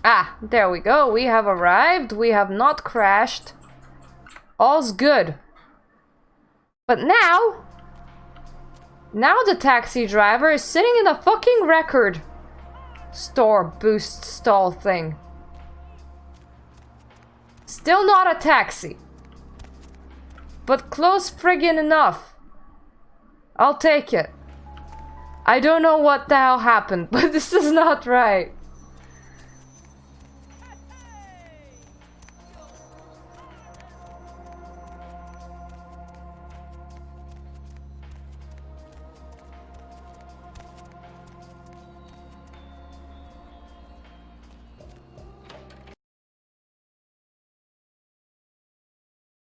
Ah, there we go. We have arrived. We have not crashed. All's good. But now the taxi driver is sitting in a fucking record store boost stall thing. Still not a taxi. But close friggin' enough. I'll take it. I don't know what the hell happened, but this is not right.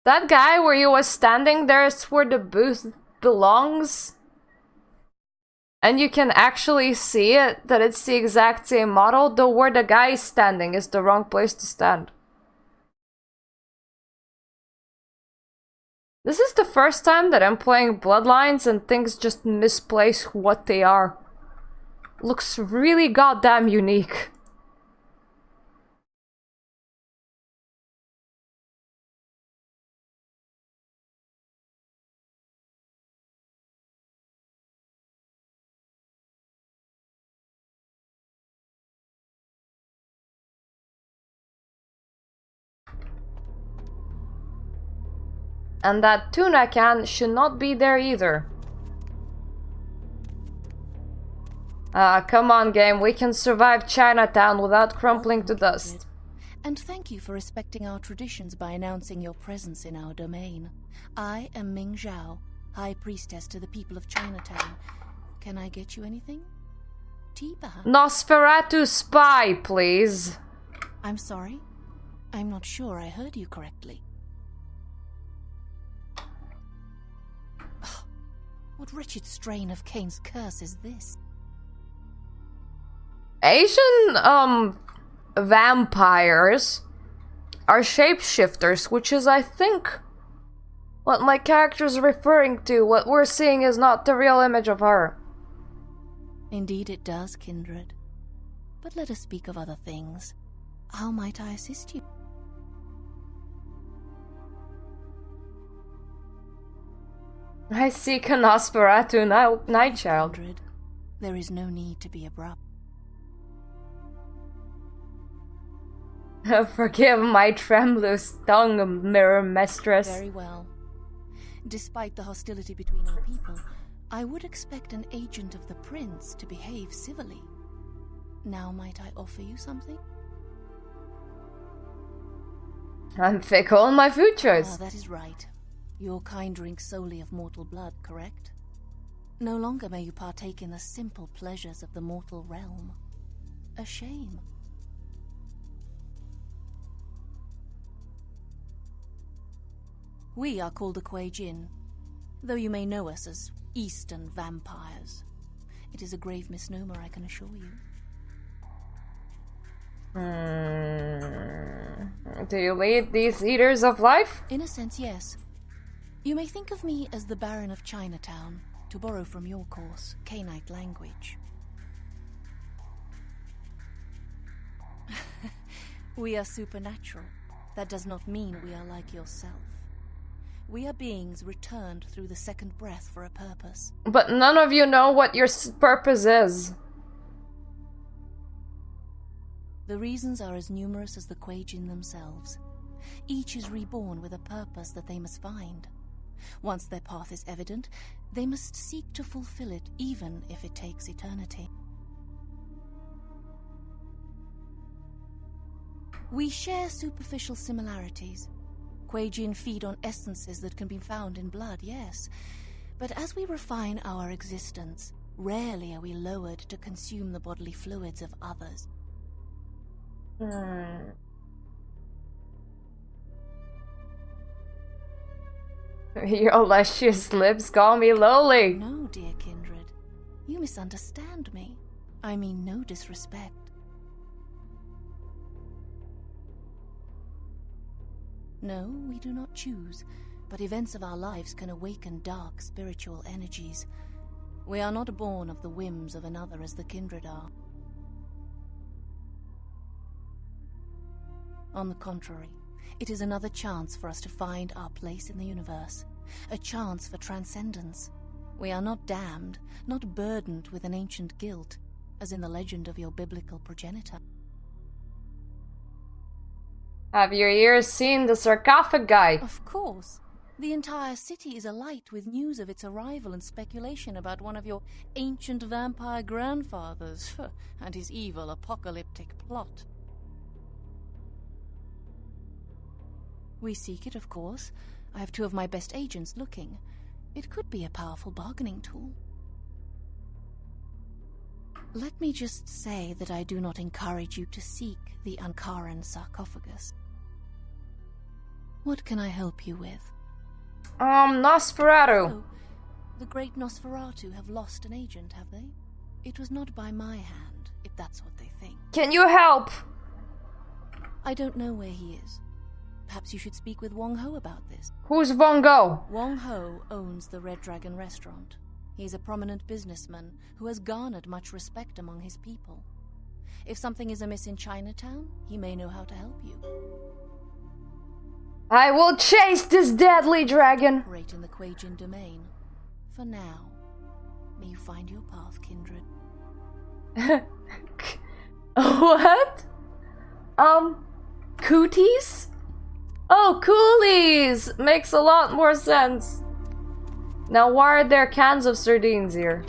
That guy where he was standing there is where the booth belongs. And you can actually see it, that it's the exact same model, though where the guy is standing is the wrong place to stand. This is the first time that I'm playing Bloodlines and things just misplace what they are. Looks really goddamn unique. And that tuna can should not be there either. Come on, game. We can survive Chinatown without crumpling to dust. And thank you for respecting our traditions by announcing your presence in our domain. I am Ming Zhao, High Priestess to the people of Chinatown. Can I get you anything? Tea, perhaps? Nosferatu spy, please. I'm sorry? I'm not sure I heard you correctly. What wretched strain of Cain's curse is this? Asian, vampires are shapeshifters, which is, I think, what my character's referring to. What we're seeing is not the real image of her. Indeed it does, kindred. But let us speak of other things. How might I assist you? I seek a Nosferatu Nightchild. Kindred, there is no need to be abrupt. Forgive my tremulous tongue, mirror mistress. Very well. Despite the hostility between our people, I would expect an agent of the prince to behave civilly. Now might I offer you something? I'm fickle in my food choice. That is right. Your kind drinks solely of mortal blood, correct? No longer may you partake in the simple pleasures of the mortal realm. A shame. We are called the Kuei Jin, though you may know us as Eastern vampires. It is a grave misnomer, I can assure you. Do you lead these eaters of life? In a sense, yes. You may think of me as the Baron of Chinatown, to borrow from your course, Cainite language. We are supernatural. That does not mean we are like yourself. We are beings returned through the second breath for a purpose. But none of you know what your purpose is. The reasons are as numerous as the Kuei Jin themselves. Each is reborn with a purpose that they must find. Once their path is evident, they must seek to fulfill it, even if it takes eternity. We share superficial similarities. Kuei Jin feed on essences that can be found in blood, yes. But as we refine our existence, rarely are we lowered to consume the bodily fluids of others. Your luscious lips call me lowly. No, dear kindred. You misunderstand me. I mean no disrespect. No, we do not choose, but events of our lives can awaken dark spiritual energies. We are not born of the whims of another as the kindred are. On the contrary, it is another chance for us to find our place in the universe. A chance for transcendence. We are not damned, not burdened with an ancient guilt, as in the legend of your biblical progenitor. Have your ears seen the sarcophagi? Of course. The entire city is alight with news of its arrival and speculation about one of your ancient vampire grandfathers and his evil apocalyptic plot. We seek it, of course. I have 2 of my best agents looking. It could be a powerful bargaining tool. Let me just say that I do not encourage you to seek the Ankaran sarcophagus. What can I help you with? Nosferatu. Oh, the great Nosferatu have lost an agent, have they? It was not by my hand, if that's what they think. Can you help? I don't know where he is. Perhaps you should speak with Wong Ho about this. Who's Von Go? Wong Ho owns the Red Dragon restaurant. He's a prominent businessman who has garnered much respect among his people. If something is amiss in Chinatown, he may know how to help you. I will chase this deadly dragon. Operate in the Quajian domain. For now, may you find your path, kindred. What? Cooties? Oh, coolies! Makes a lot more sense. Now, why are there cans of sardines here?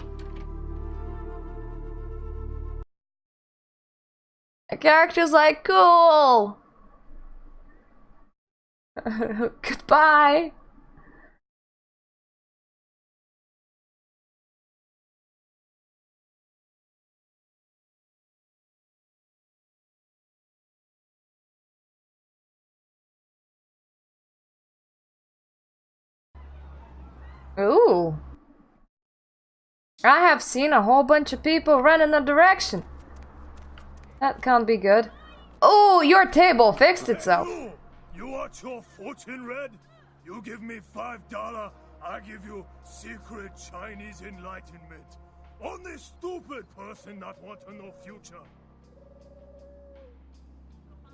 The character's like, cool! Goodbye! Ooh. I have seen a whole bunch of people run in a direction. That can't be good. Oh, your table fixed itself. You want your fortune read? You give me $5, I give you secret Chinese enlightenment. Only stupid person that want to know future.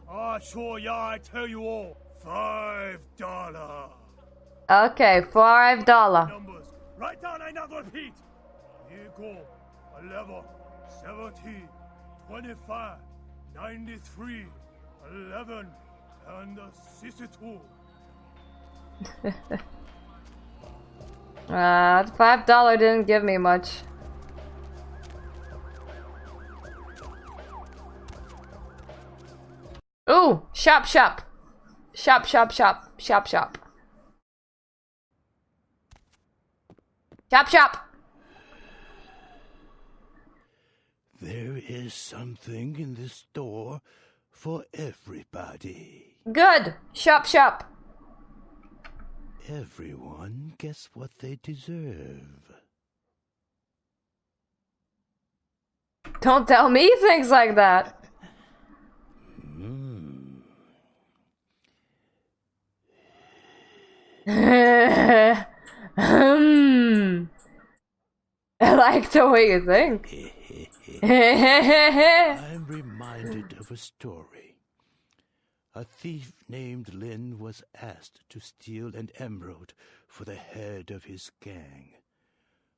Ah, sure, yeah, I tell you all. $5. Okay, $5. Numbers. Write down, I not repeat. Equal 11, 17, 25, 93, 11, and 62. $5 didn't give me much. Ooh, shop. Shop. There is something in this store for everybody. Good. Shop. Everyone gets what they deserve. Don't tell me things like that. I like the way you think. I'm reminded of a story. A thief named Lin was asked to steal an emerald for the head of his gang.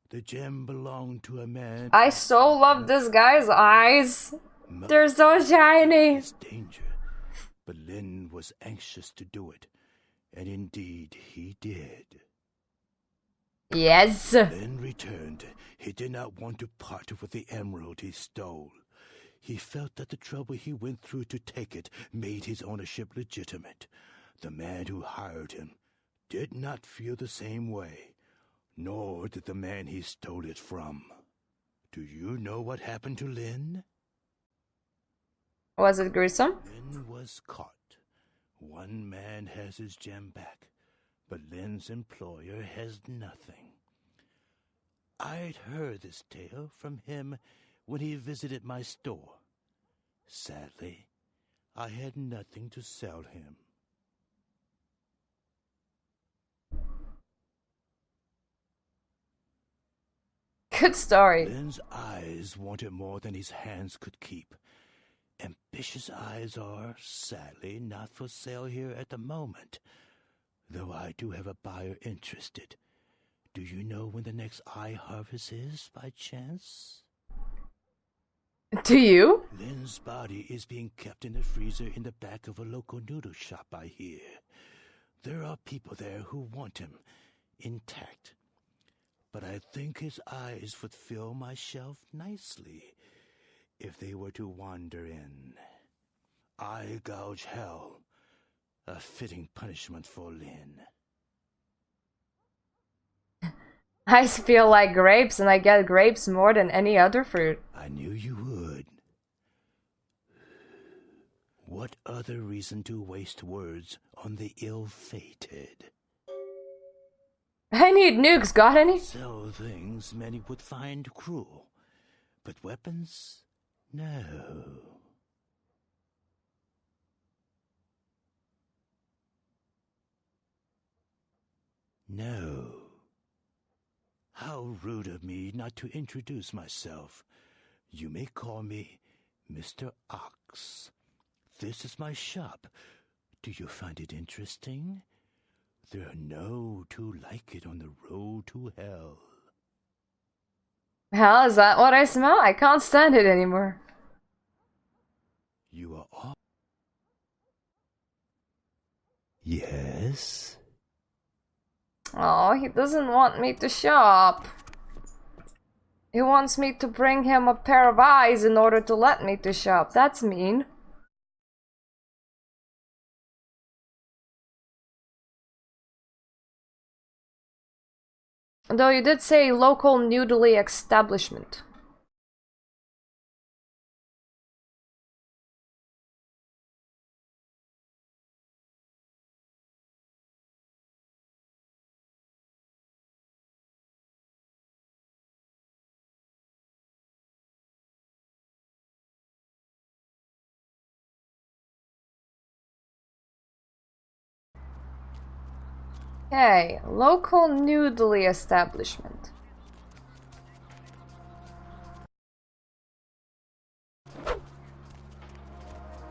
The gem belonged to a man. I so love this guy's eyes. They're so shiny. His danger, but Lin was anxious to do it, and indeed he did. Yes. Lin returned. He did not want to part with the emerald he stole. He felt that the trouble he went through to take it made his ownership legitimate. The man who hired him did not feel the same way, nor did the man he stole it from. Do you know what happened to Lin? Was it gruesome? Lin was caught. One man has his gem back, but Lin's employer has nothing. I'd heard this tale from him when he visited my store. Sadly, I had nothing to sell him. Good story. Lin's eyes wanted more than his hands could keep, Ambitious eyes are, sadly, not for sale here at the moment. Though I do have a buyer interested. Do you know when the next eye harvest is, by chance? Do you? Lynn's body is being kept in the freezer in the back of a local noodle shop, I hear. There are people there who want him intact. But I think his eyes would fill my shelf nicely if they were to wander in. Eye gouge hell. A fitting punishment for Lynn. I feel like grapes, and I get grapes more than any other fruit. I knew you would. What other reason to waste words on the ill-fated? I need nukes, got any? Sell things many would find cruel, but weapons? No. No. How rude of me not to introduce myself. You may call me Mr. Ox. This is my shop. Do you find it interesting? There are no two like it on the road to hell. Hell, is that what I smell? I can't stand it anymore. You are all... Yes? Oh, he doesn't want me to shop. He wants me to bring him a pair of eyes in order to let me to shop. That's mean. Though you did say local noodly establishment. Okay, local noodly establishment.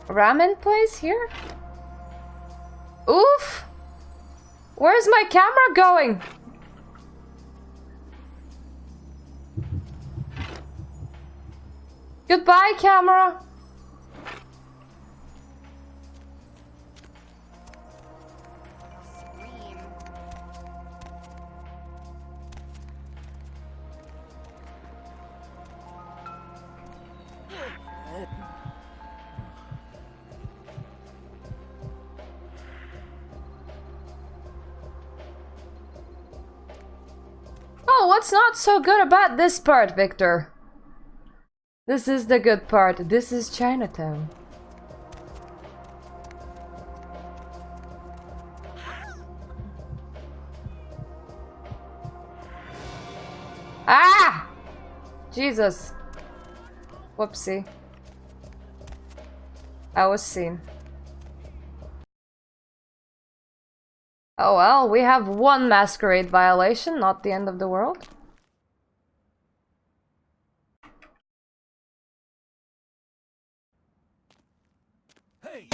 Ramen place here? Oof! Where's my camera going? Goodbye, camera! Oh, what's not so good about this part, Victor? This is the good part. This is Chinatown. Ah! Jesus. Whoopsie. I was seen. Oh well, we have one masquerade violation, not the end of the world. Hey!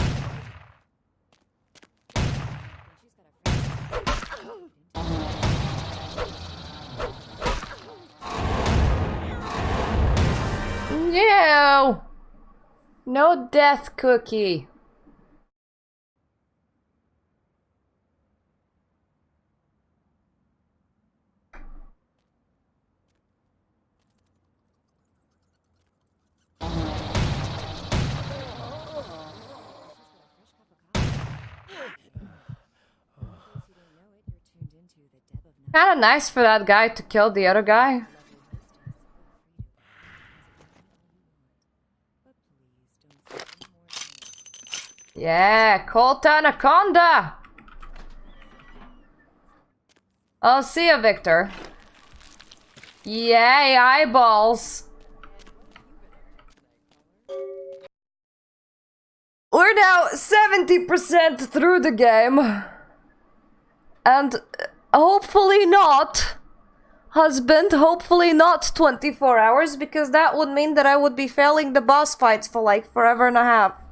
No! No death cookie. Kinda nice for that guy to kill the other guy. Yeah, Colt Anaconda! I'll see you, Victor. Yay, eyeballs! We're now 70% through the game. And hopefully not husband. Hopefully not 24 hours, because that would mean that I would be failing the boss fights for like forever and a half.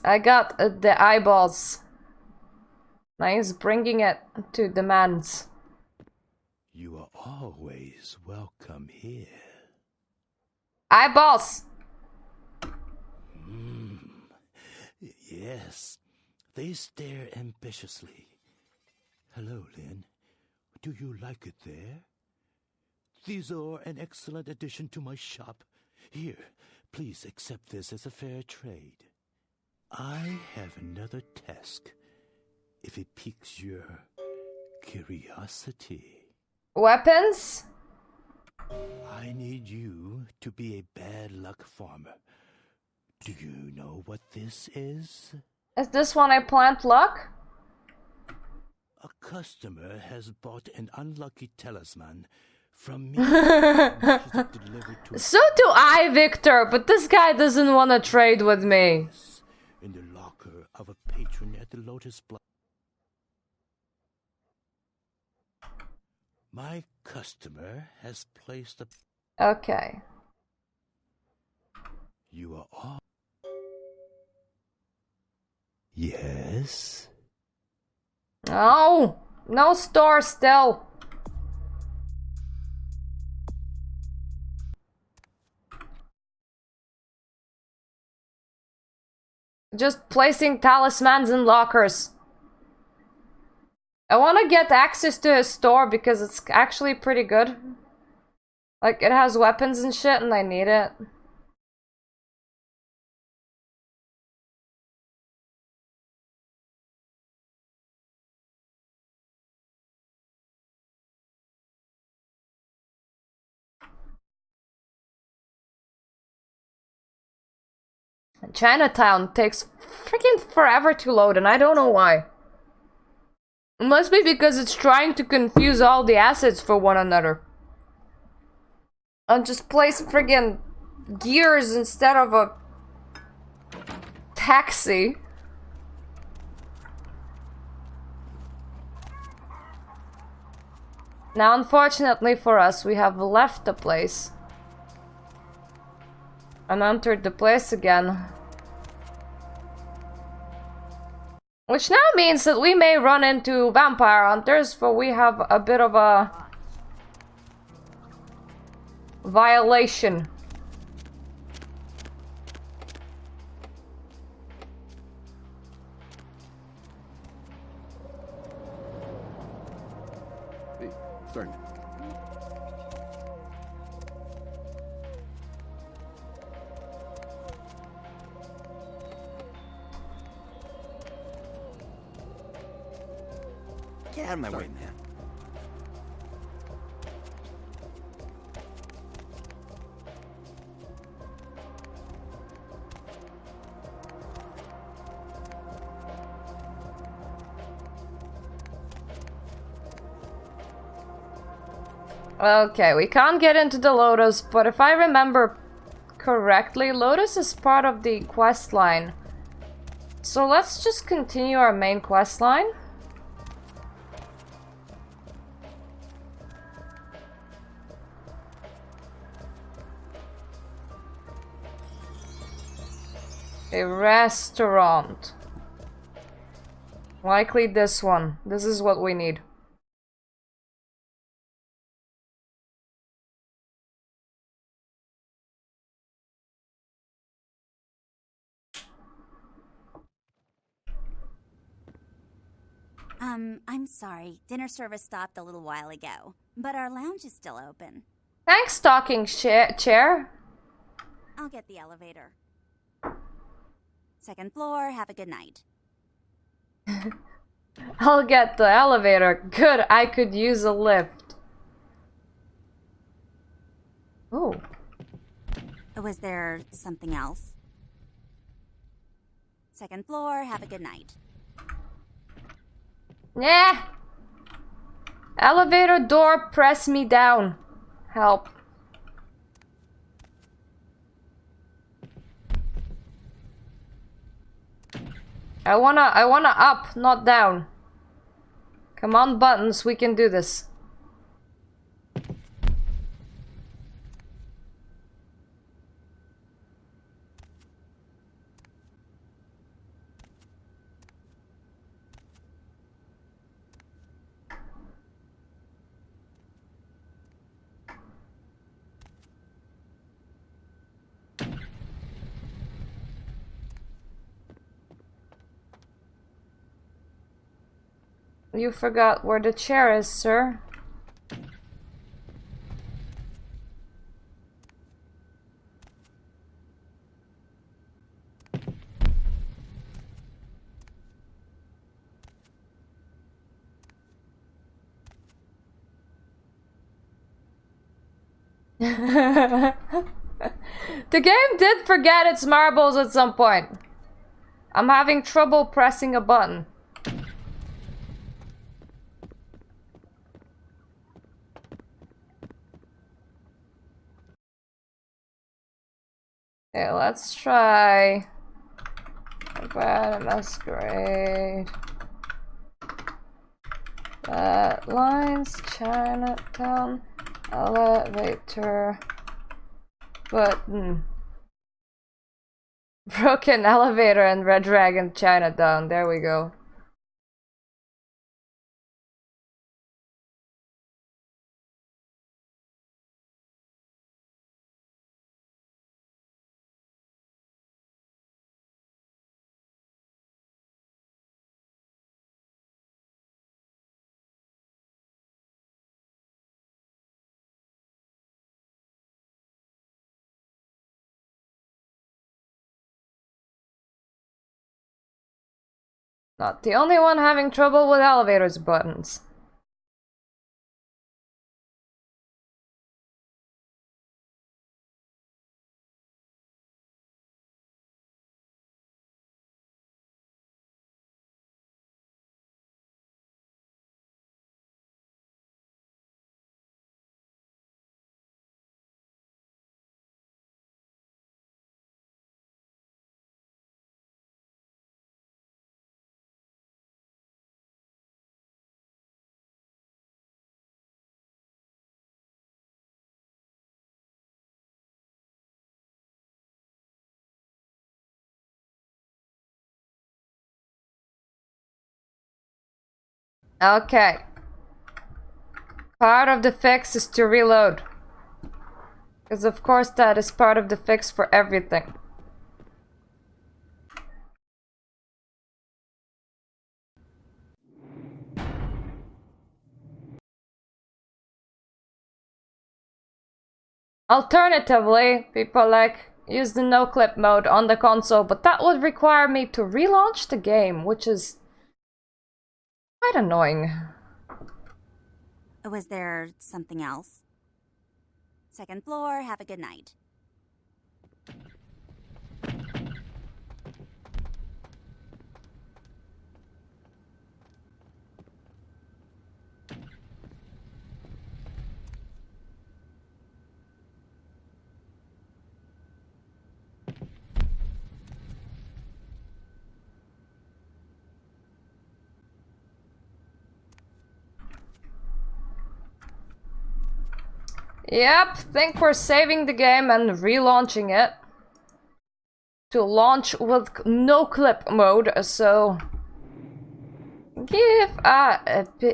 I got the eyeballs. Nice, bringing it to the man's. You are always welcome here. Eyeballs! Yes, they stare ambitiously. Hello, Lynn. Do you like it there? These are an excellent addition to my shop. Here, please accept this as a fair trade. I have another task, if it piques your curiosity. Weapons? I need you to be a bad luck farmer. Do you know what this is? Is this when I plant luck? A customer has bought an unlucky talisman from me. So do I, Victor, but this guy doesn't want to trade with me. In the locker of a patron at the Lotus Blood. My customer has placed a... Okay. You are all... Yes? No! No store still. Just placing talismans in lockers. I want to get access to his store because it's actually pretty good. Like, it has weapons and shit and I need it. Chinatown takes freaking forever to load and I don't know why. It must be because it's trying to confuse all the assets for one another. And just place friggin' gears instead of a taxi. Now, unfortunately for us, we have left the place. And entered the place again. Which now means that we may run into vampire hunters, for we have a bit of a violation. Hey, starting. Get out of my way, man. Okay, we can't get into the Lotus, but if I remember correctly, Lotus is part of the quest line. So let's just continue our main quest line. A restaurant. Likely this one. This is what we need. I'm sorry. Dinner service stopped a little while ago, but our lounge is still open. Thanks, talking chair. I'll get the elevator. Second floor, have a good night. I'll get the elevator. Good, I could use a lift. Oh. Was there something else? Second floor, have a good night. Yeah. Elevator door, press me down. Help. I wanna up, not down. Come on, buttons, we can do this. You forgot where the chair is, sir. The game did forget its marbles at some point. I'm having trouble pressing a button. Okay, let's try Bad Masquerade. Bloodlines, Chinatown, elevator, button. Broken elevator and Red Dragon, Chinatown. There we go. Not the only one having trouble with elevators buttons. Okay. Part of the fix is to reload. Because of course that is part of the fix for everything. Alternatively, people like use the no clip mode on the console, but that would require me to relaunch the game, which is quite annoying. Was there something else? Second floor, have a good night. Yep, think we're saving the game and relaunching it. To launch with no clip mode, so give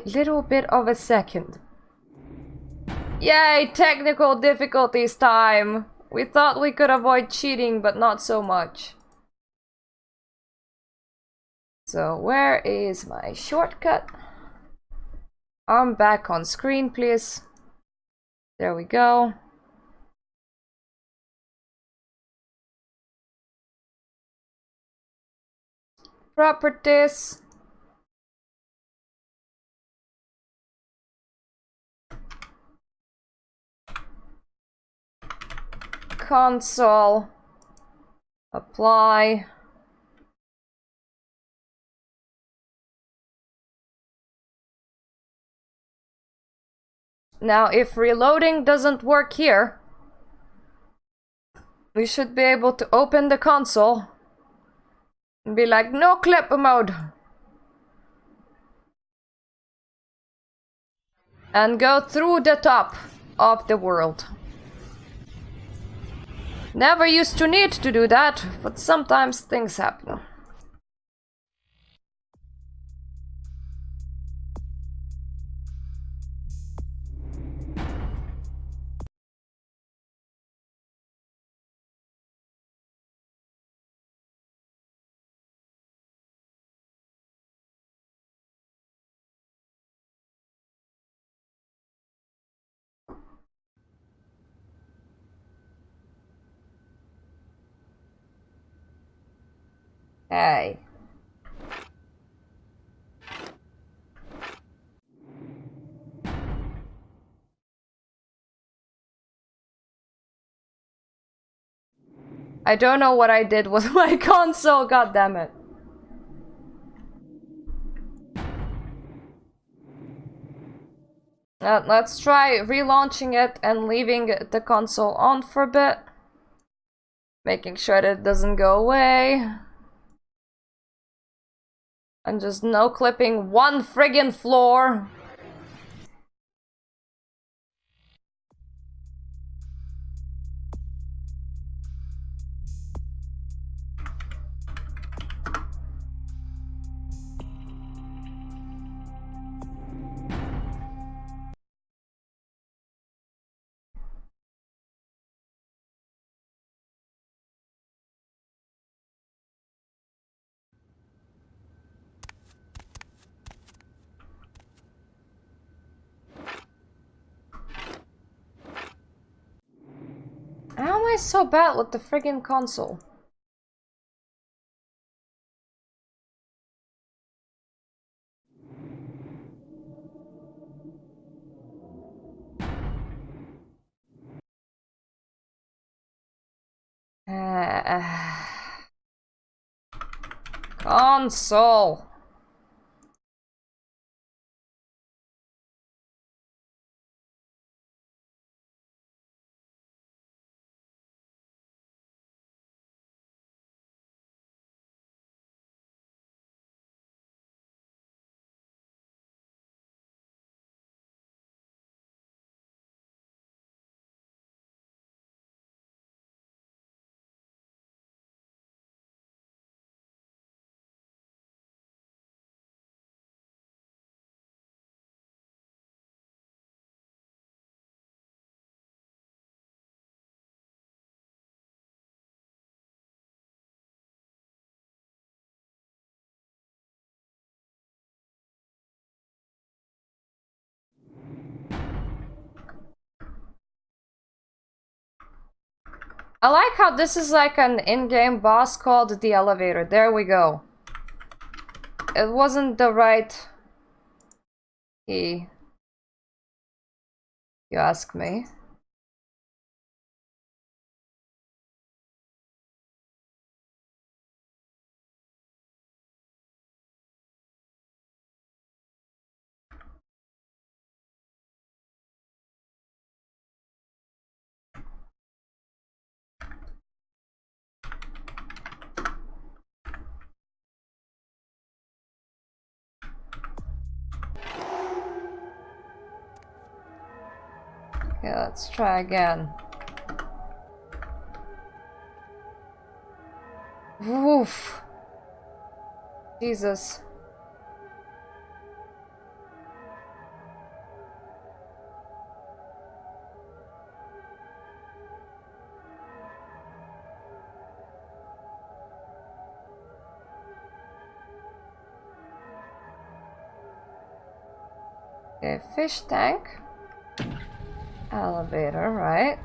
little bit of a second. Yay, technical difficulties time! We thought we could avoid cheating, but not so much. So where is my shortcut? Arm back on screen, please. There we go. Properties. Console. Apply. Now, if reloading doesn't work here, we should be able to open the console And be like, no clip mode. And go through the top of the world. Never used to need to do that, but sometimes things happen. Hey. I don't know what I did with my console, god damn it. Let's try relaunching it and leaving the console on for a bit. Making sure that it doesn't go away. And just no clipping one friggin' floor. How am I so bad with the friggin' console? Console. I like how this is like an in-game boss called the elevator. There we go. It wasn't the right key. You ask me. Okay, let's try again. Oof. Jesus. Okay, fish tank. Elevator, right?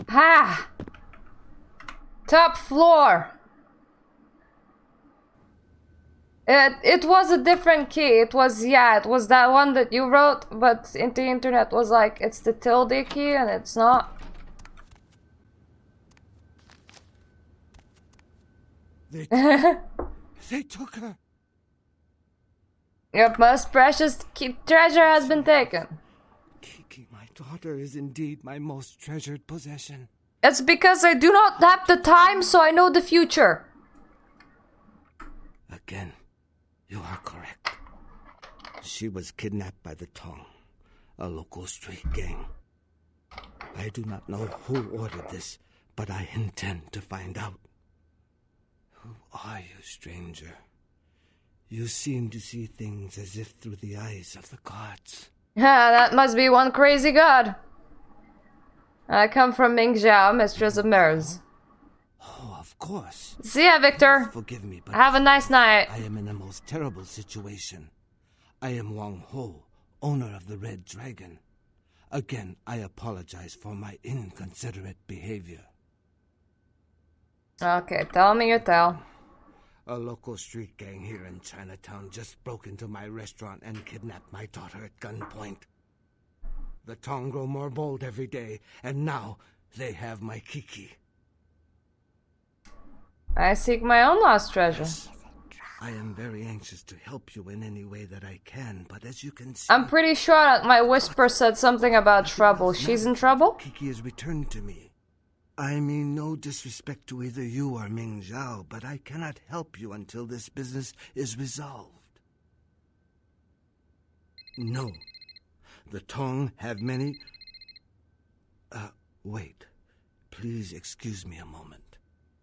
Ha! Top floor. It was a different key. It was, yeah, it was that one that you wrote, but in the internet was like, it's the tilde key, and it's not. They took her. Your most precious treasure has been taken. Kiki, my daughter, is indeed my most treasured possession. It's because I do not have the time, so I know the future. Again, you are correct. She was kidnapped by the Tong, a local street gang. I do not know who ordered this, but I intend to find out. Who are you, stranger? You seem to see things as if through the eyes of the gods. That must be one crazy god. I come from Ming Zhao, mistress of mirrors. Oh, of course. See ya, Victor. Please forgive me, but have a nice night. I am in a most terrible situation. I am Wang Ho, owner of the Red Dragon. Again, I apologize for my inconsiderate behavior. Okay, tell me your tale. A local street gang here in Chinatown just broke into my restaurant and kidnapped my daughter at gunpoint. The Tong grow more bold every day, and now they have my Kiki. I seek my own lost treasure. Yes. I am very anxious to help you in any way that I can, but as you can see... I'm pretty sure that my whisper said something about trouble. She's in trouble? Kiki is returned to me. I mean no disrespect to either you or Ming Zhao, but I cannot help you until this business is resolved. No. The Tong have many... wait. Please excuse me a moment.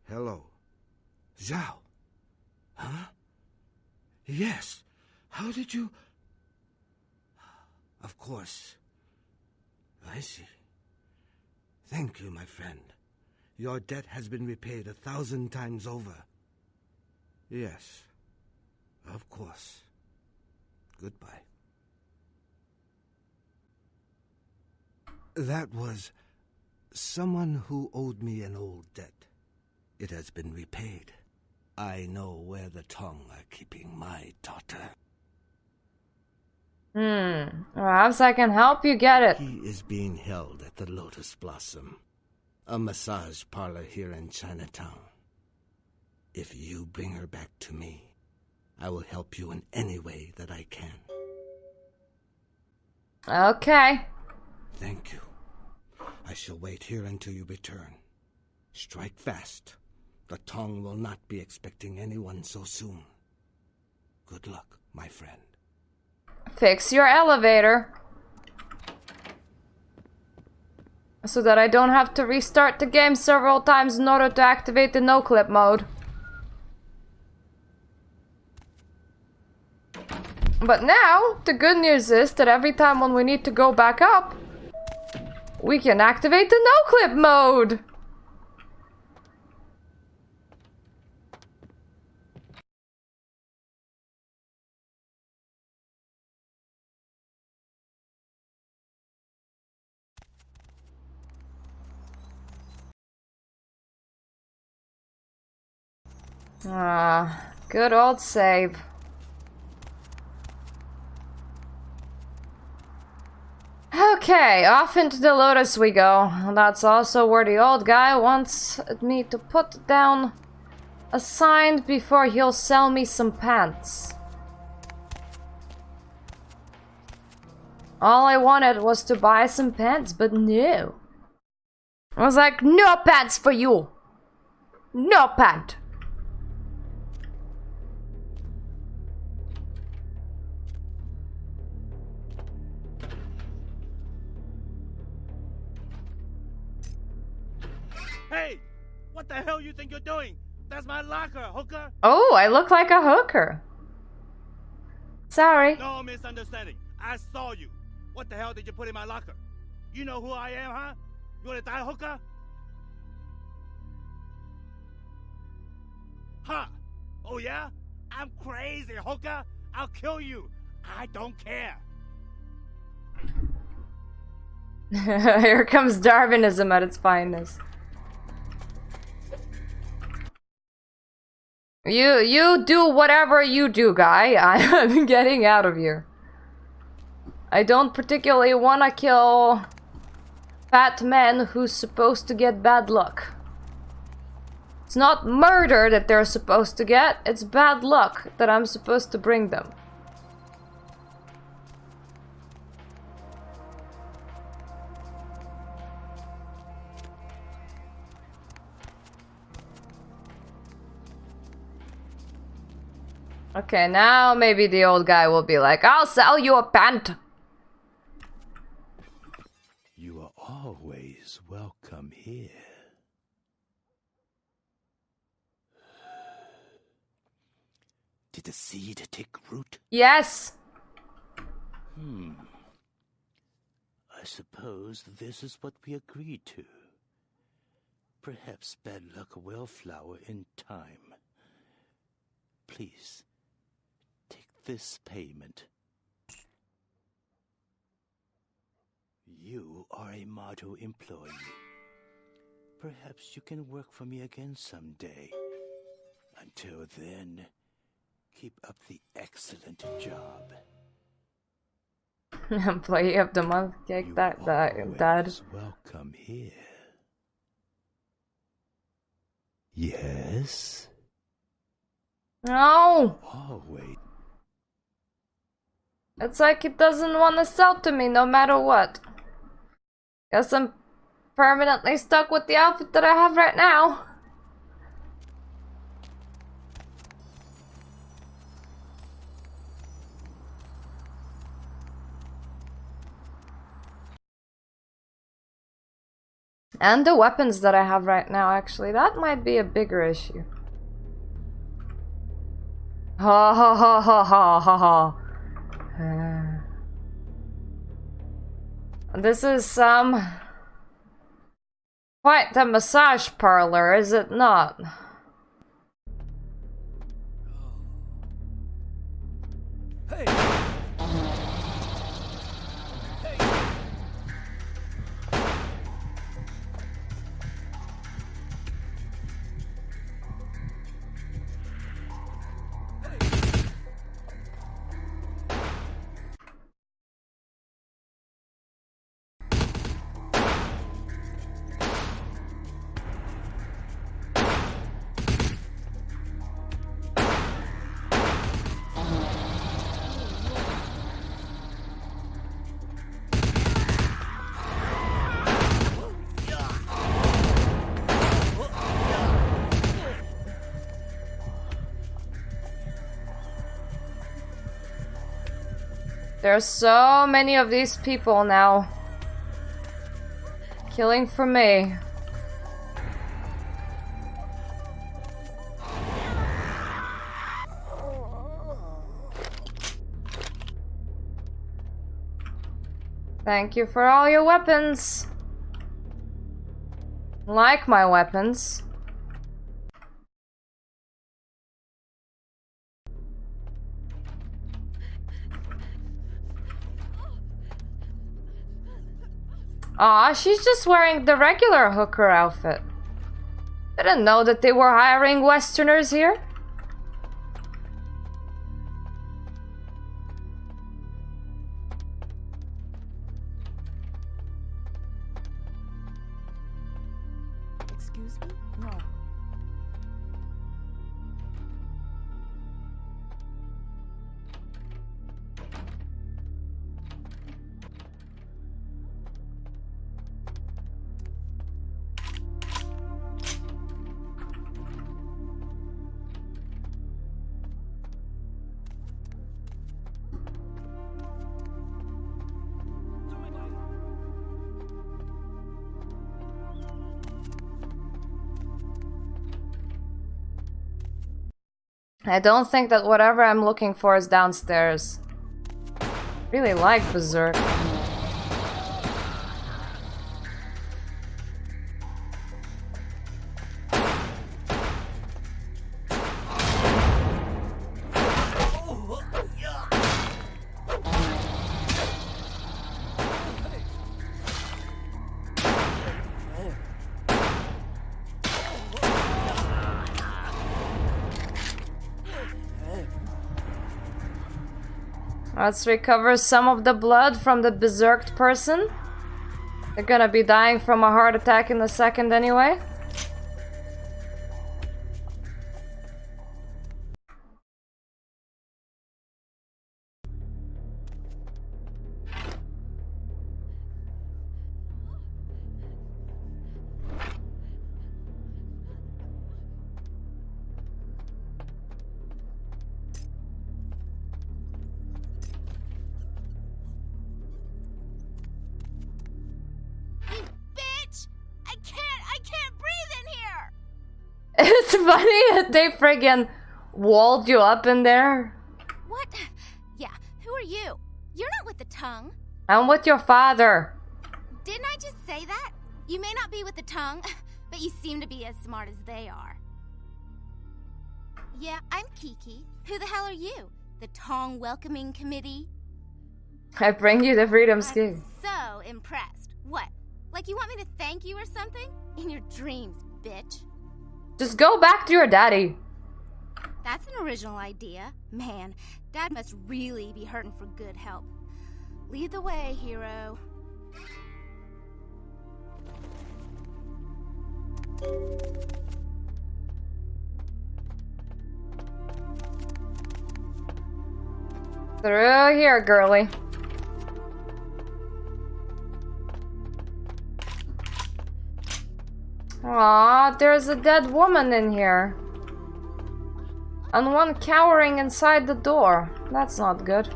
Hello. Zhao. Huh? Yes. How did you... Of course. I see. Thank you, my friend. Your debt has been repaid 1,000 times over. Yes. Of course. Goodbye. That was someone who owed me an old debt. It has been repaid. I know where the Tong are keeping my daughter. Perhaps I can help you get it. He is being held at the Lotus Blossom, a massage parlor here in Chinatown. If you bring her back to me, I will help you in any way that I can. Okay. Thank you. I shall wait here until you return. Strike fast. The Tong will not be expecting anyone so soon. Good luck, my friend. Fix your elevator. So that I don't have to restart the game several times in order to activate the no-clip mode. But now, the good news is that every time when we need to go back up, we can activate the no-clip mode. Good old save. Okay, off into the Lotus we go. That's also where the old guy wants me to put down a sign before he'll sell me some pants. All I wanted was to buy some pants, but no. I was like, no pants for you. No pant. Hey! What the hell you think you're doing? That's my locker, hooker! Oh, I look like a hooker. Sorry. No misunderstanding. I saw you. What the hell did you put in my locker? You know who I am, huh? You wanna die, hooker? Huh? Oh yeah? I'm crazy, hooker! I'll kill you! I don't care! Here comes Darwinism at its finest. You do whatever you do, guy. I'm getting out of here. I don't particularly want to kill fat men who's supposed to get bad luck. It's not murder that they're supposed to get, it's bad luck that I'm supposed to bring them. Okay, now maybe the old guy will be like, I'll sell you a pant. You are always welcome here. Did the seed take root? Yes. I suppose this is what we agreed to. Perhaps bad luck will flower in time. Please, take this payment. You are a Motto employee. Perhaps you can work for me again someday. Until then, keep up the excellent job. Employee of the month, cake that dad. Always welcome here. Yes? No! Always. It's like it doesn't want to sell to me no matter what. Guess I'm permanently stuck with the outfit that I have right now. And the weapons that I have right now, actually, that might be a bigger issue. Ha ha ha ha ha ha ha. This is quite the massage parlor, is it not? Hey! There's so many of these people now. Killing for me. Thank you for all your weapons. Like my weapons. Aw, she's just wearing the regular hooker outfit. Didn't know that they were hiring Westerners here. Excuse me? No. I don't think that whatever I'm looking for is downstairs. Really like Berserk. Let's recover some of the blood from the berserked person. They're gonna be dying from a heart attack in a second anyway. It's funny that they friggin' walled you up in there. What? Yeah, who are you? You're not with the tongue. I'm with your father. Didn't I just say that? You may not be with the tongue, but you seem to be as smart as they are. Yeah, I'm Kiki. Who the hell are you? The Tong Welcoming Committee? I bring you the freedom I'm scheme. so impressed. What? Like you want me to thank you or something? In your dreams, bitch. Just go back to your daddy. That's an original idea. Man, Dad must really be hurting for good help. Lead the way, hero. Through here, girly. Aw, there's a dead woman in here. And one cowering inside the door. That's not good.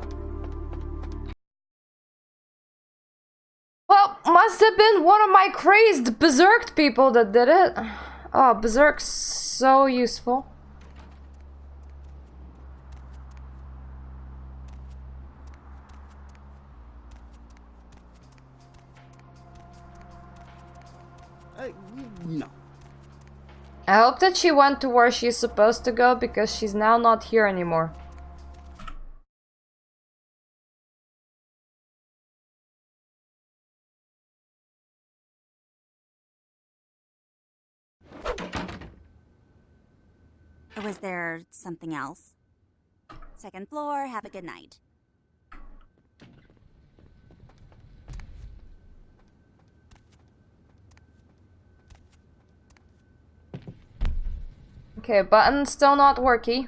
Well, must have been one of my crazed berserk people that did it. Oh, berserk's so useful. No. I hope that she went to where she's supposed to go because she's now not here anymore. Was there something else? Second floor, have a good night. Okay, button's still not worky.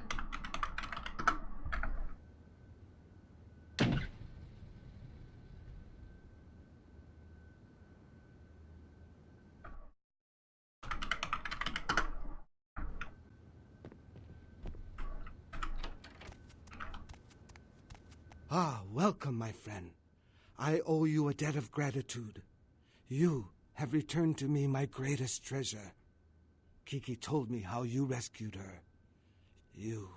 Ah, welcome, my friend. I owe you a debt of gratitude. You have returned to me my greatest treasure. Kiki told me how you rescued her. You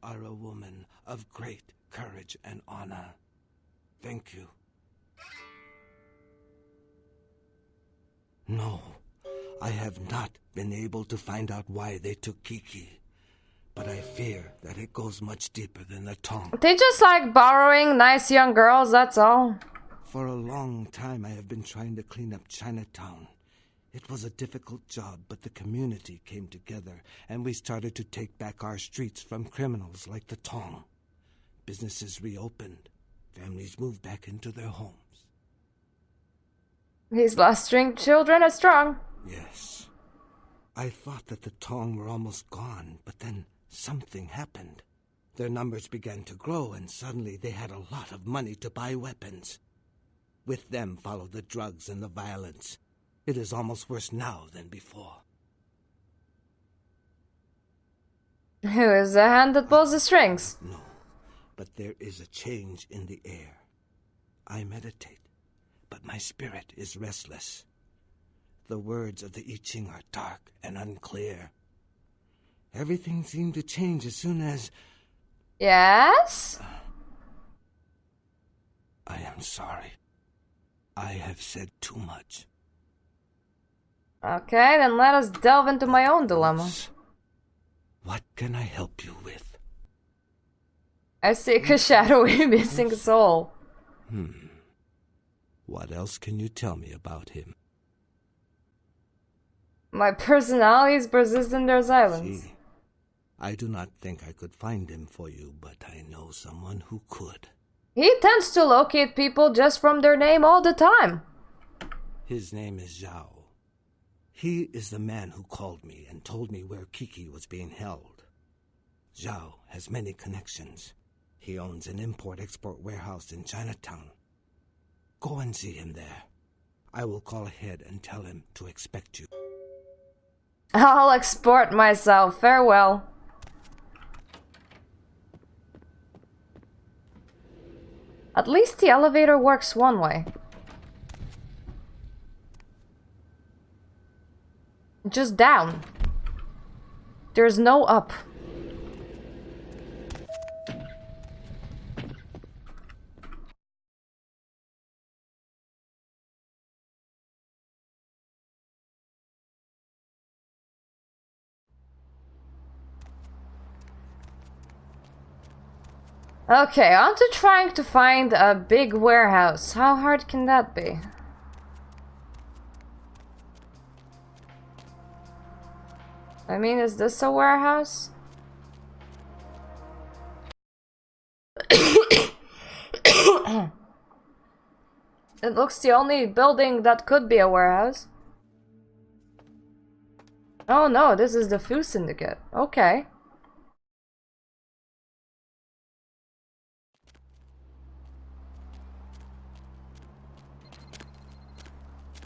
are a woman of great courage and honor. Thank you. No, I have not been able to find out why they took Kiki. But I fear that it goes much deeper than the tongue. They just like borrowing nice young girls, that's all. For a long time, I have been trying to clean up Chinatown. It was a difficult job, but the community came together, and we started to take back our streets from criminals like the Tong. Businesses reopened. Families moved back into their homes. These last string children are strong. Yes. I thought that the Tong were almost gone, but then something happened. Their numbers began to grow, and suddenly they had a lot of money to buy weapons. With them followed the drugs and the violence. It is almost worse now than before. Who is the hand that pulls the strings? No, but there is a change in the air. I meditate, but my spirit is restless. The words of the I Ching are dark and unclear. Everything seemed to change as soon as... Yes? I am sorry. I have said too much. Okay, then let us delve into my own dilemma. What can I help you with? I seek a shadowy missing soul. What else can you tell me about him? My personality is persistent in their silence. See, I do not think I could find him for you, but I know someone who could. He tends to locate people just from their name all the time. His name is Zhao. He is the man who called me and told me where Kiki was being held. Zhao has many connections. He owns an import-export warehouse in Chinatown. Go and see him there. I will call ahead and tell him to expect you. I'll export myself. Farewell. At least the elevator works one way. Just down. There's no up. Okay, on to trying to find a big warehouse. How hard can that be? I mean, is this a warehouse? It looks the only building that could be a warehouse. Oh no, this is the Foo Syndicate. Okay.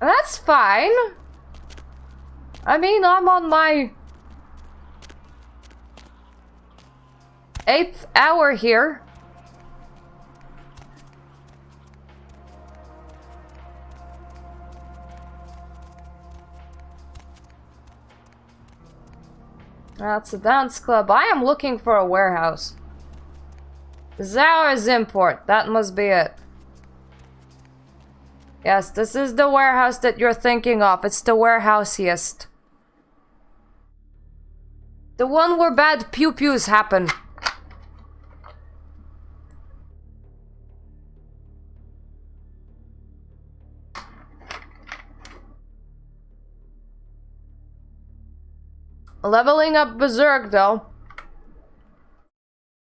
That's fine. I mean, I'm on my 8th hour here. That's a dance club. I am looking for a warehouse. Zauer's Import. That must be it. Yes, this is the warehouse that you're thinking of. It's the warehousiest. The one where bad pew-pews happen. Leveling up Berserk, though,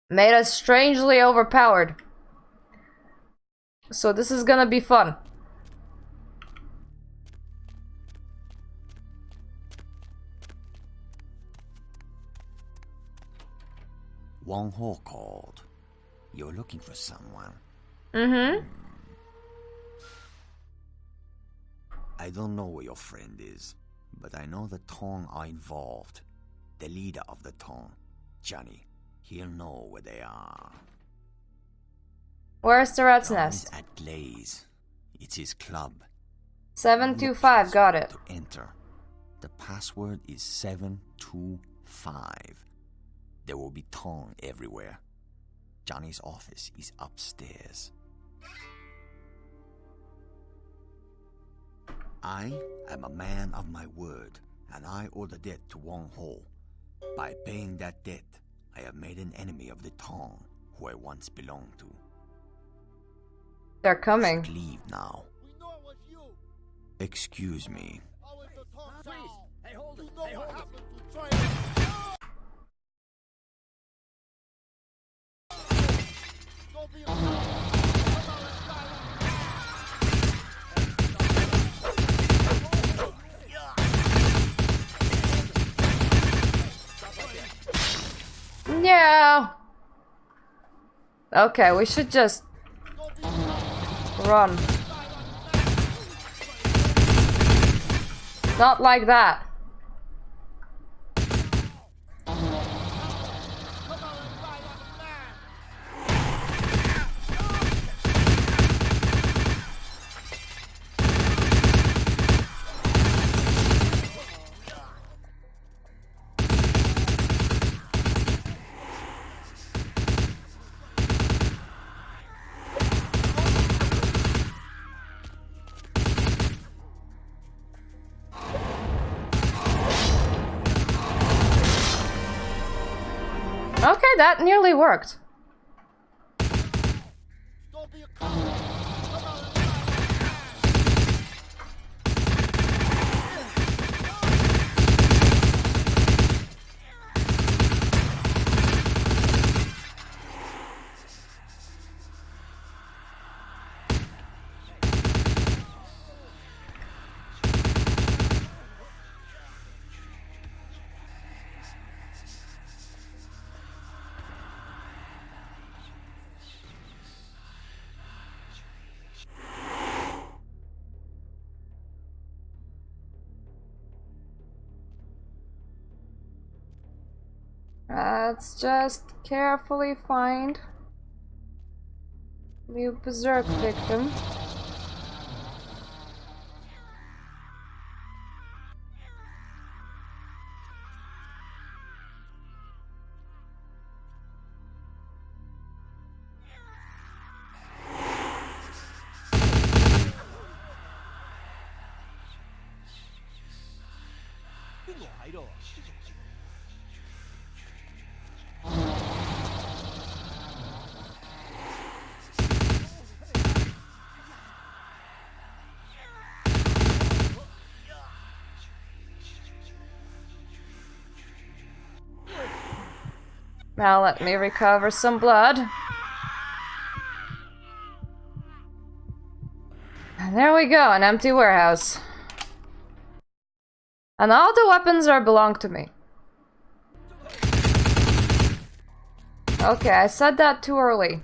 made us strangely overpowered. So this is gonna be fun. Wong Ho called. You're looking for someone. Mm-hmm. I don't know where your friend is, but I know the Tong are involved. The leader of the Tong, Johnny, he'll know where they are. Where's the rat's Johnny's nest? at Glaze. It's his club. 725, got it. To enter. The password is 725. There will be Tong everywhere. Johnny's office is upstairs. I am a man of my word, and I owe the debt to Wong Ho. By paying that debt, I have made an enemy of the Tong, who I once belonged to. They're coming. I should leave now. Excuse me. Hey, hold it. Hey, hold Yeah. Okay, we should just run. Not like that. Okay, that nearly worked. Let's just carefully find the berserk victim. Now let me recover some blood. And there we go, an empty warehouse. And all the weapons belong to me. Okay, I said that too early.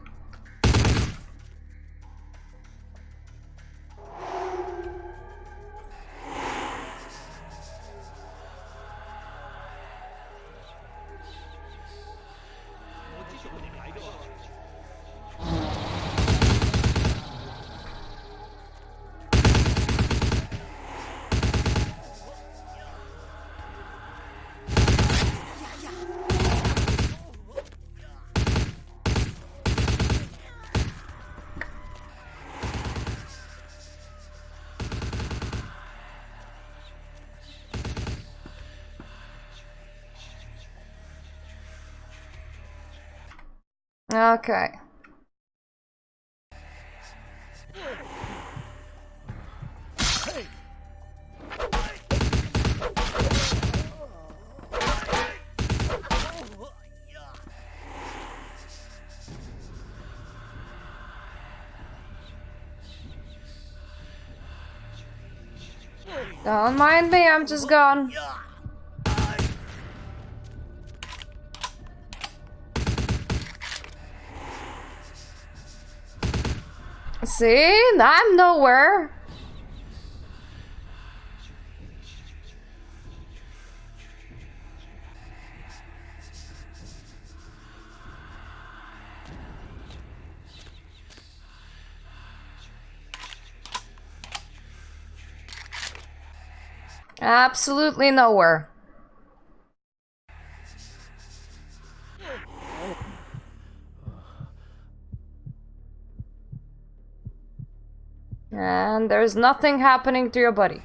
Okay. Don't mind me, I'm just gone. See? I'm nowhere. Absolutely nowhere. And there's nothing happening to your buddy.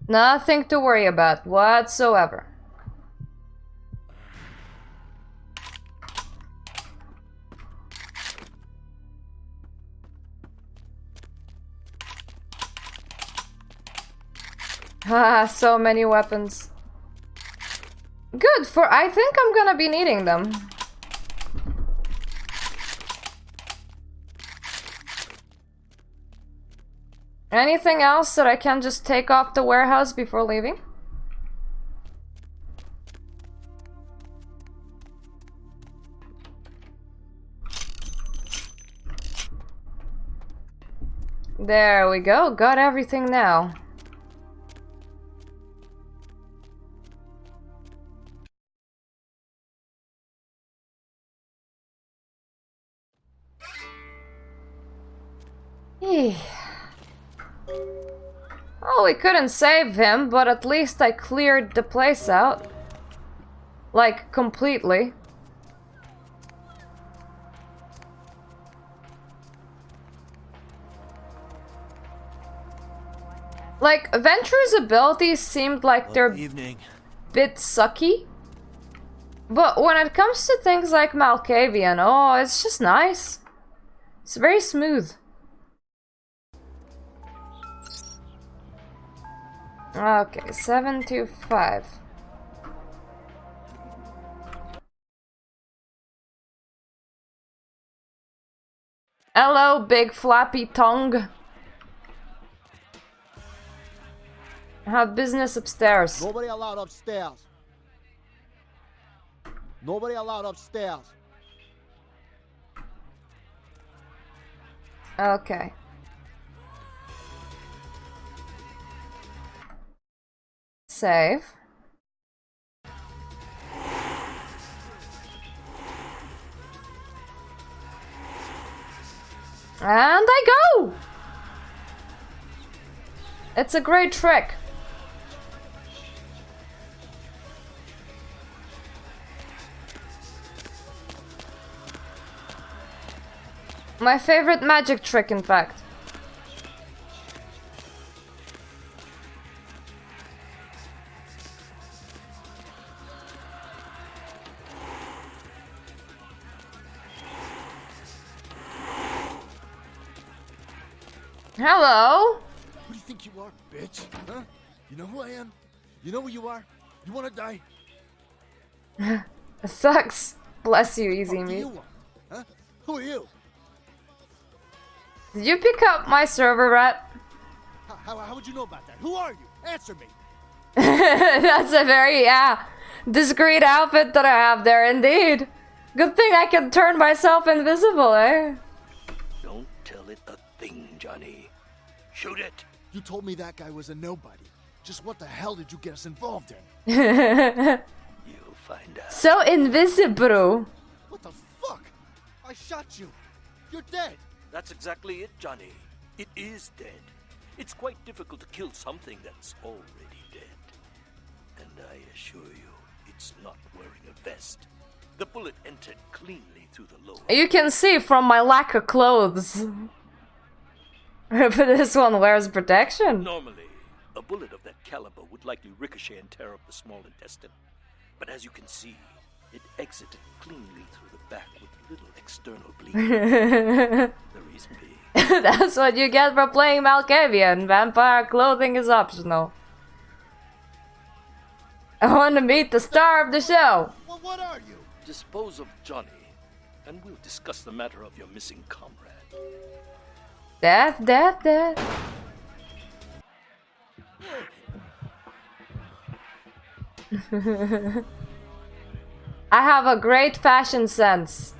Nothing to worry about whatsoever. Ah, so many weapons. Good, for I think I'm gonna be needing them. Anything else that I can just take off the warehouse before leaving? There we go, got everything now. Oh, we couldn't save him, but at least I cleared the place out. Like, completely. Like, Venture's abilities seemed like they're a bit sucky. But when it comes to things like Malkavian, oh, it's just nice. It's very smooth. Okay, 725. Hello, big flappy tongue. I have business upstairs. Nobody allowed upstairs. Nobody allowed upstairs. Okay. Save. And I go! It's a great trick. My favorite magic trick, in fact. Hello? Who do you think you are, bitch? Huh? You know who I am? You know who you are? You wanna die? It sucks. Bless you, easy What do meat. you want? Huh? Who are you? Did you pick up my server rat? How would you know about that? Who are you? Answer me. That's a very, discreet outfit that I have there, indeed. Good thing I can turn myself invisible, eh? Don't tell it a thing, Johnny. Shoot it. You told me that guy was a nobody. Just what the hell did you get us involved in? You'll find out. So invisible. What the fuck? I shot you. You're dead. That's exactly it, Johnny. It is dead. It's quite difficult to kill something that's already dead. And I assure you, it's not wearing a vest. The bullet entered cleanly through the lower. You can see from my lack of clothes. But this one wears protection. Normally, a bullet of that caliber would likely ricochet and tear up the small intestine. But as you can see, it exited cleanly through the back with little external bleeding. The reason being... That's what you get for playing Malkavian. Vampire clothing is optional. I want to meet the star of the show. Well, what are you? Dispose of Johnny, and we'll discuss the matter of your missing comrade. Death, death, death. I have a great fashion sense.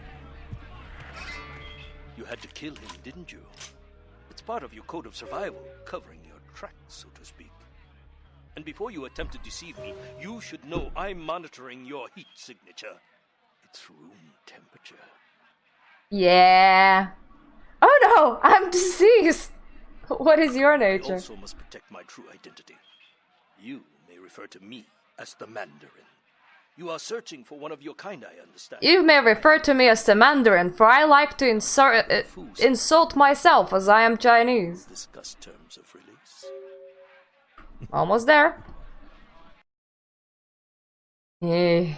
You had to kill him, didn't you? It's part of your code of survival, covering your tracks, so to speak. And before you attempt to deceive me, you should know I'm monitoring your heat signature. It's room temperature. Yeah. Oh no, I'm deceased. What is your I nature? also must protect my true identity. You may refer to me as the Mandarin. You are searching for one of your kind, I understand. You may refer to me as the Mandarin, for I like to insult myself as I am Chinese. Discuss terms of release. Almost there. Yeah.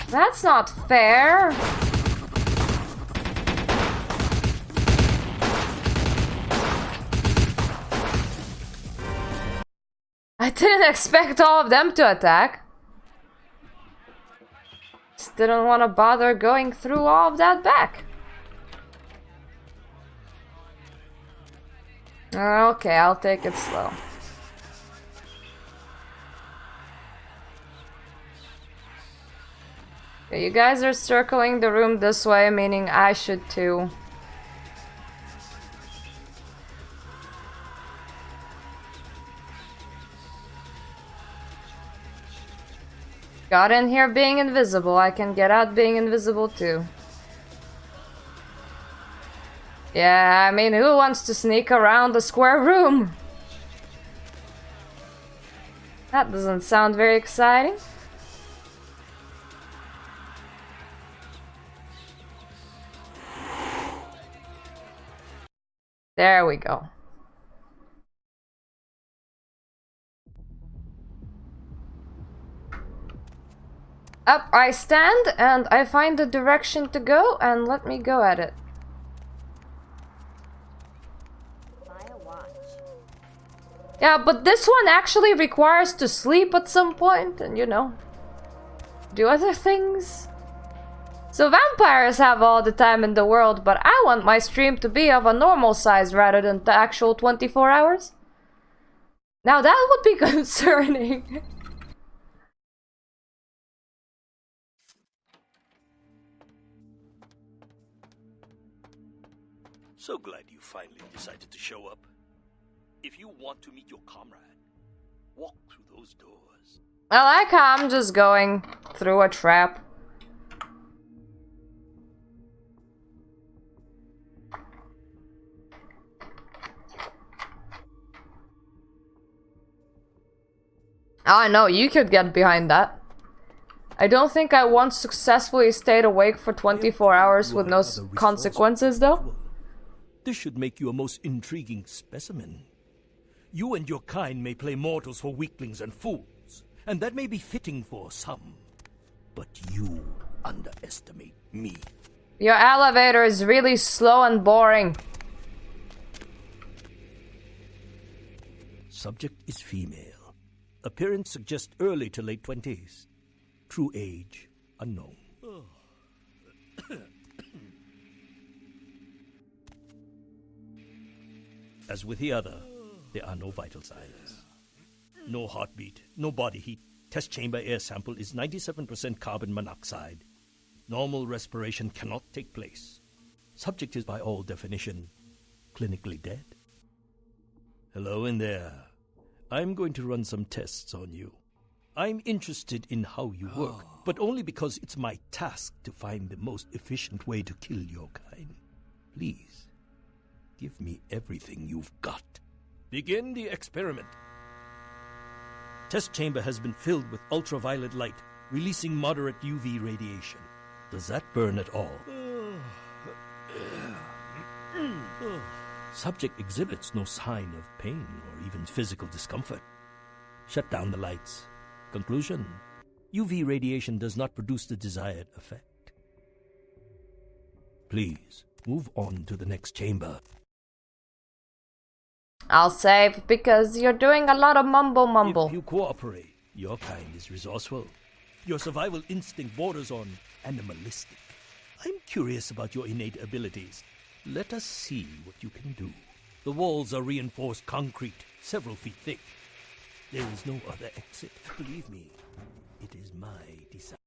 That's not fair. I didn't expect all of them to attack. Just didn't want to bother going through all of that back. Okay, I'll take it slow. Okay, you guys are circling the room this way, meaning I should too. Got in here being invisible, I can get out being invisible too. Yeah, I mean, who wants to sneak around the square room? That doesn't sound very exciting. There we go. Up I stand, and I find the direction to go, and let me go at it. Yeah, but this one actually requires to sleep at some point, and you know, do other things. So vampires have all the time in the world, but I want my stream to be of a normal size rather than the actual 24 hours. Now that would be concerning. So glad you finally decided to show up. If you want to meet your comrade, walk through those doors. I like how I'm just going through a trap. Oh, I know, you could get behind that. I don't think I once successfully stayed awake for 24 hours with no consequences, though. This should make you a most intriguing specimen. You and your kind may play mortals for weaklings and fools, and that may be fitting for some. But you underestimate me. Your elevator is really slow and boring. Subject is female. Appearance suggests early to late 20s. True age unknown. As with the other, there are no vital signs. No heartbeat, no body heat. Test chamber air sample is 97% carbon monoxide. Normal respiration cannot take place. Subject is by all definition clinically dead. Hello in there. I'm going to run some tests on you. I'm interested in how you work, but only because it's my task to find the most efficient way to kill your kind. Please, give me everything you've got. Begin the experiment. Test chamber has been filled with ultraviolet light, releasing moderate UV radiation. Does that burn at all? Subject exhibits no sign of pain or even physical discomfort. Shut down the lights. Conclusion: UV radiation does not produce the desired effect. Please, move on to the next chamber. I'll save because you're doing a lot of mumble. If you cooperate, your kind is resourceful. Your survival instinct borders on animalistic. I'm curious about your innate abilities. Let us see what you can do. The walls are reinforced concrete, several feet thick. There is no other exit. Believe me, it is my design.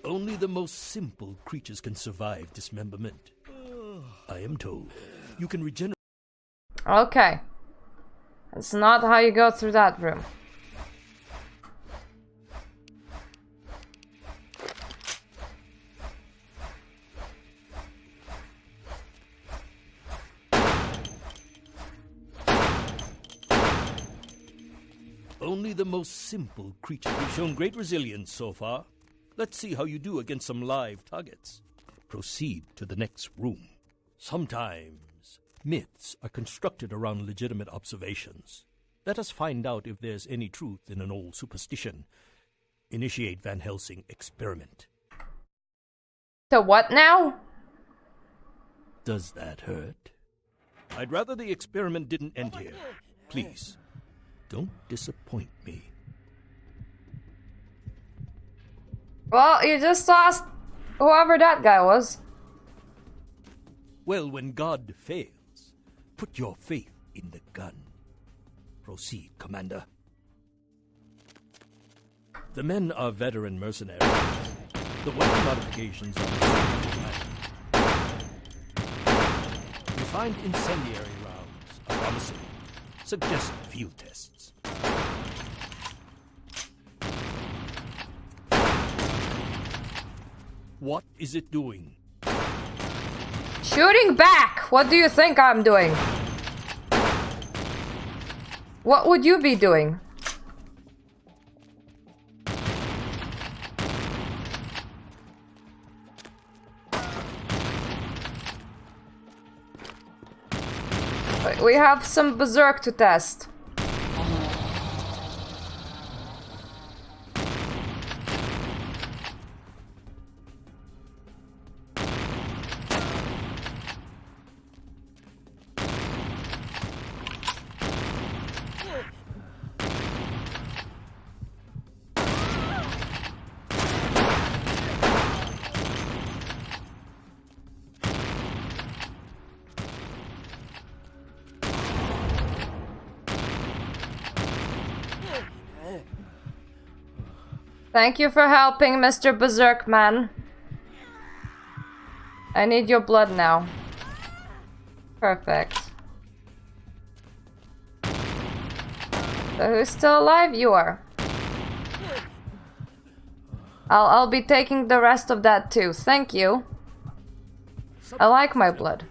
Only the most simple creatures can survive dismemberment. I am told you can regenerate. Okay. That's not how you go through that room. Only the most simple creatures. You've shown great resilience so far. Let's see how you do against some live targets. Proceed to the next room. Sometimes myths are constructed around legitimate observations. Let us find out if there's any truth in an old superstition. Initiate Van Helsing experiment. So what now? Does that hurt? I'd rather the experiment didn't end here. Please, don't disappoint me. Well, you just lost whoever that guy was. Well, when God fails, put your faith in the gun. Proceed, Commander. The men are veteran mercenaries. The weapon modifications are refined incendiary rounds are promising. Suggest field tests. What is it doing? Shooting back! What do you think I'm doing? What would you be doing? We have some berserk to test. Thank you for helping, Mr. Berserk Man. I need your blood now. Perfect. So who's still alive? You are. I'll be taking the rest of that too. Thank you. I like my blood.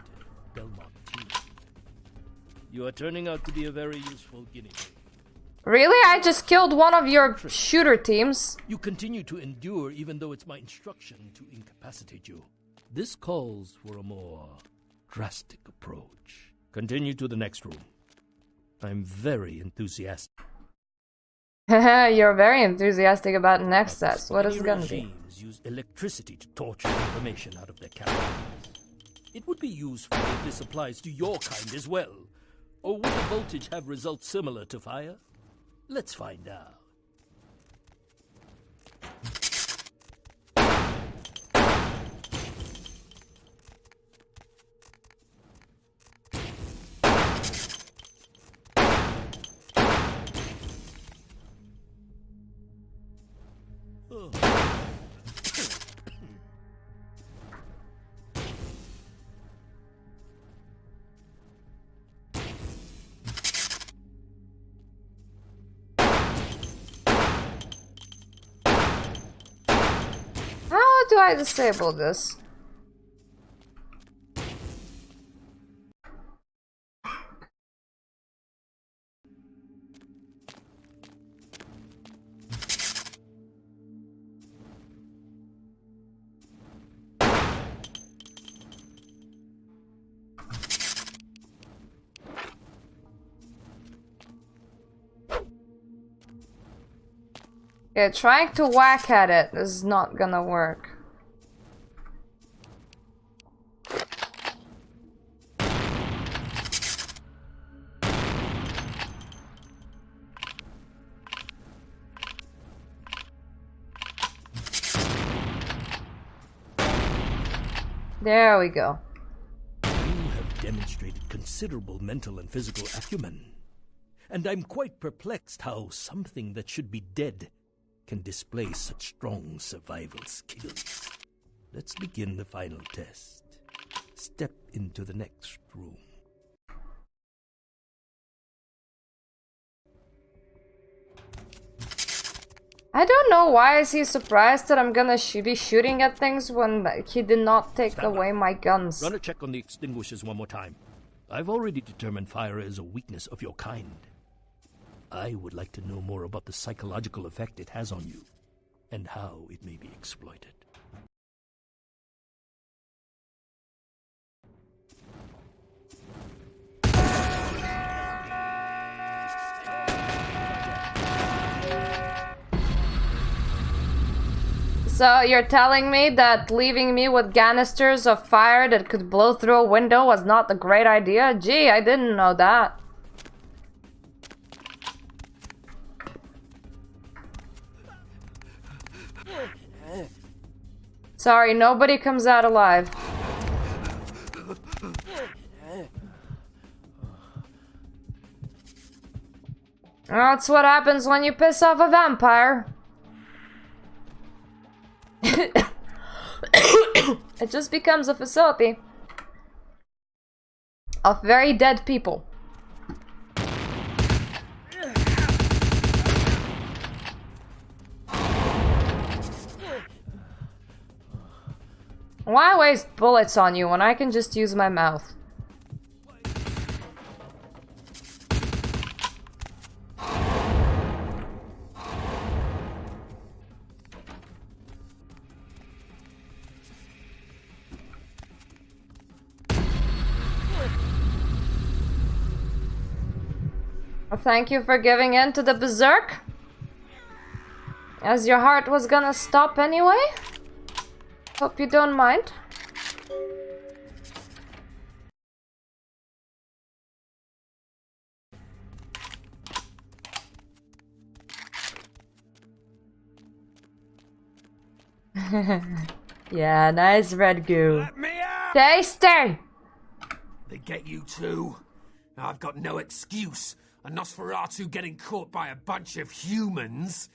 You are turning out to be a very useful guinea pig. Really? I just killed one of your shooter teams. You continue to endure even though it's my instruction to incapacitate you. This calls for a more drastic approach. Continue to the next room. I'm very enthusiastic. You're very enthusiastic about next test. What is it gonna be? Regimes use electricity to torture information out of their captives. It would be useful if this applies to your kind as well. Or would the voltage have results similar to fire? Let's find out. How do I disable this? Yeah, trying to whack at it is not gonna work. There we go. You have demonstrated considerable mental and physical acumen. And I'm quite perplexed how something that should be dead can display such strong survival skills. Let's begin the final test. Step into the next room. I don't know why is he surprised that I'm gonna be shooting at things when he did not take away my guns. Run a check on the extinguishers one more time. I've already determined fire is a weakness of your kind. I would like to know more about the psychological effect it has on you, and how it may be exploited. So you're telling me that leaving me with canisters of fire that could blow through a window was not a great idea? Gee, I didn't know that. Sorry, nobody comes out alive. That's what happens when you piss off a vampire. It just becomes a facility of very dead people. Why waste bullets on you when I can just use my mouth? Thank you for giving in to the berserk. As your heart was gonna stop anyway. Hope you don't mind. Yeah, nice red goo. Let me out! Tasty! They get you too. I've got no excuse. A Nosferatu getting caught by a bunch of humans.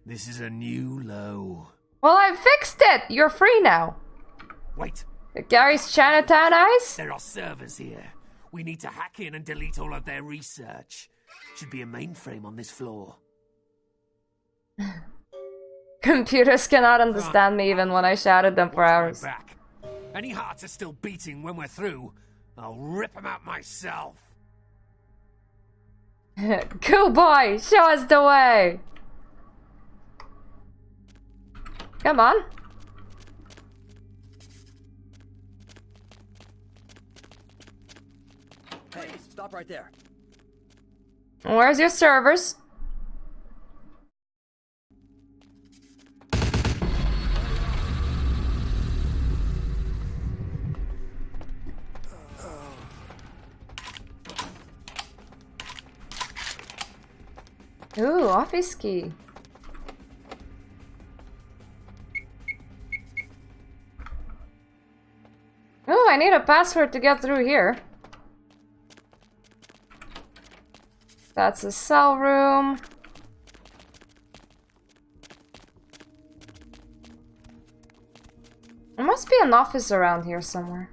This is a new low. Well, I fixed it! You're free now. Wait. Gary's Chinatown eyes? There are servers here. We need to hack in and delete all of their research. Should be a mainframe on this floor. Computers cannot understand me even when I shouted them for hours. Back. Any hearts are still beating when we're through, I'll rip them out myself. Cool boy, show us the way. Come on. Hey, stop right there. Where's your servers? Ooh, office key. Ooh, I need a password to get through here. That's a cell room. There must be an office around here somewhere.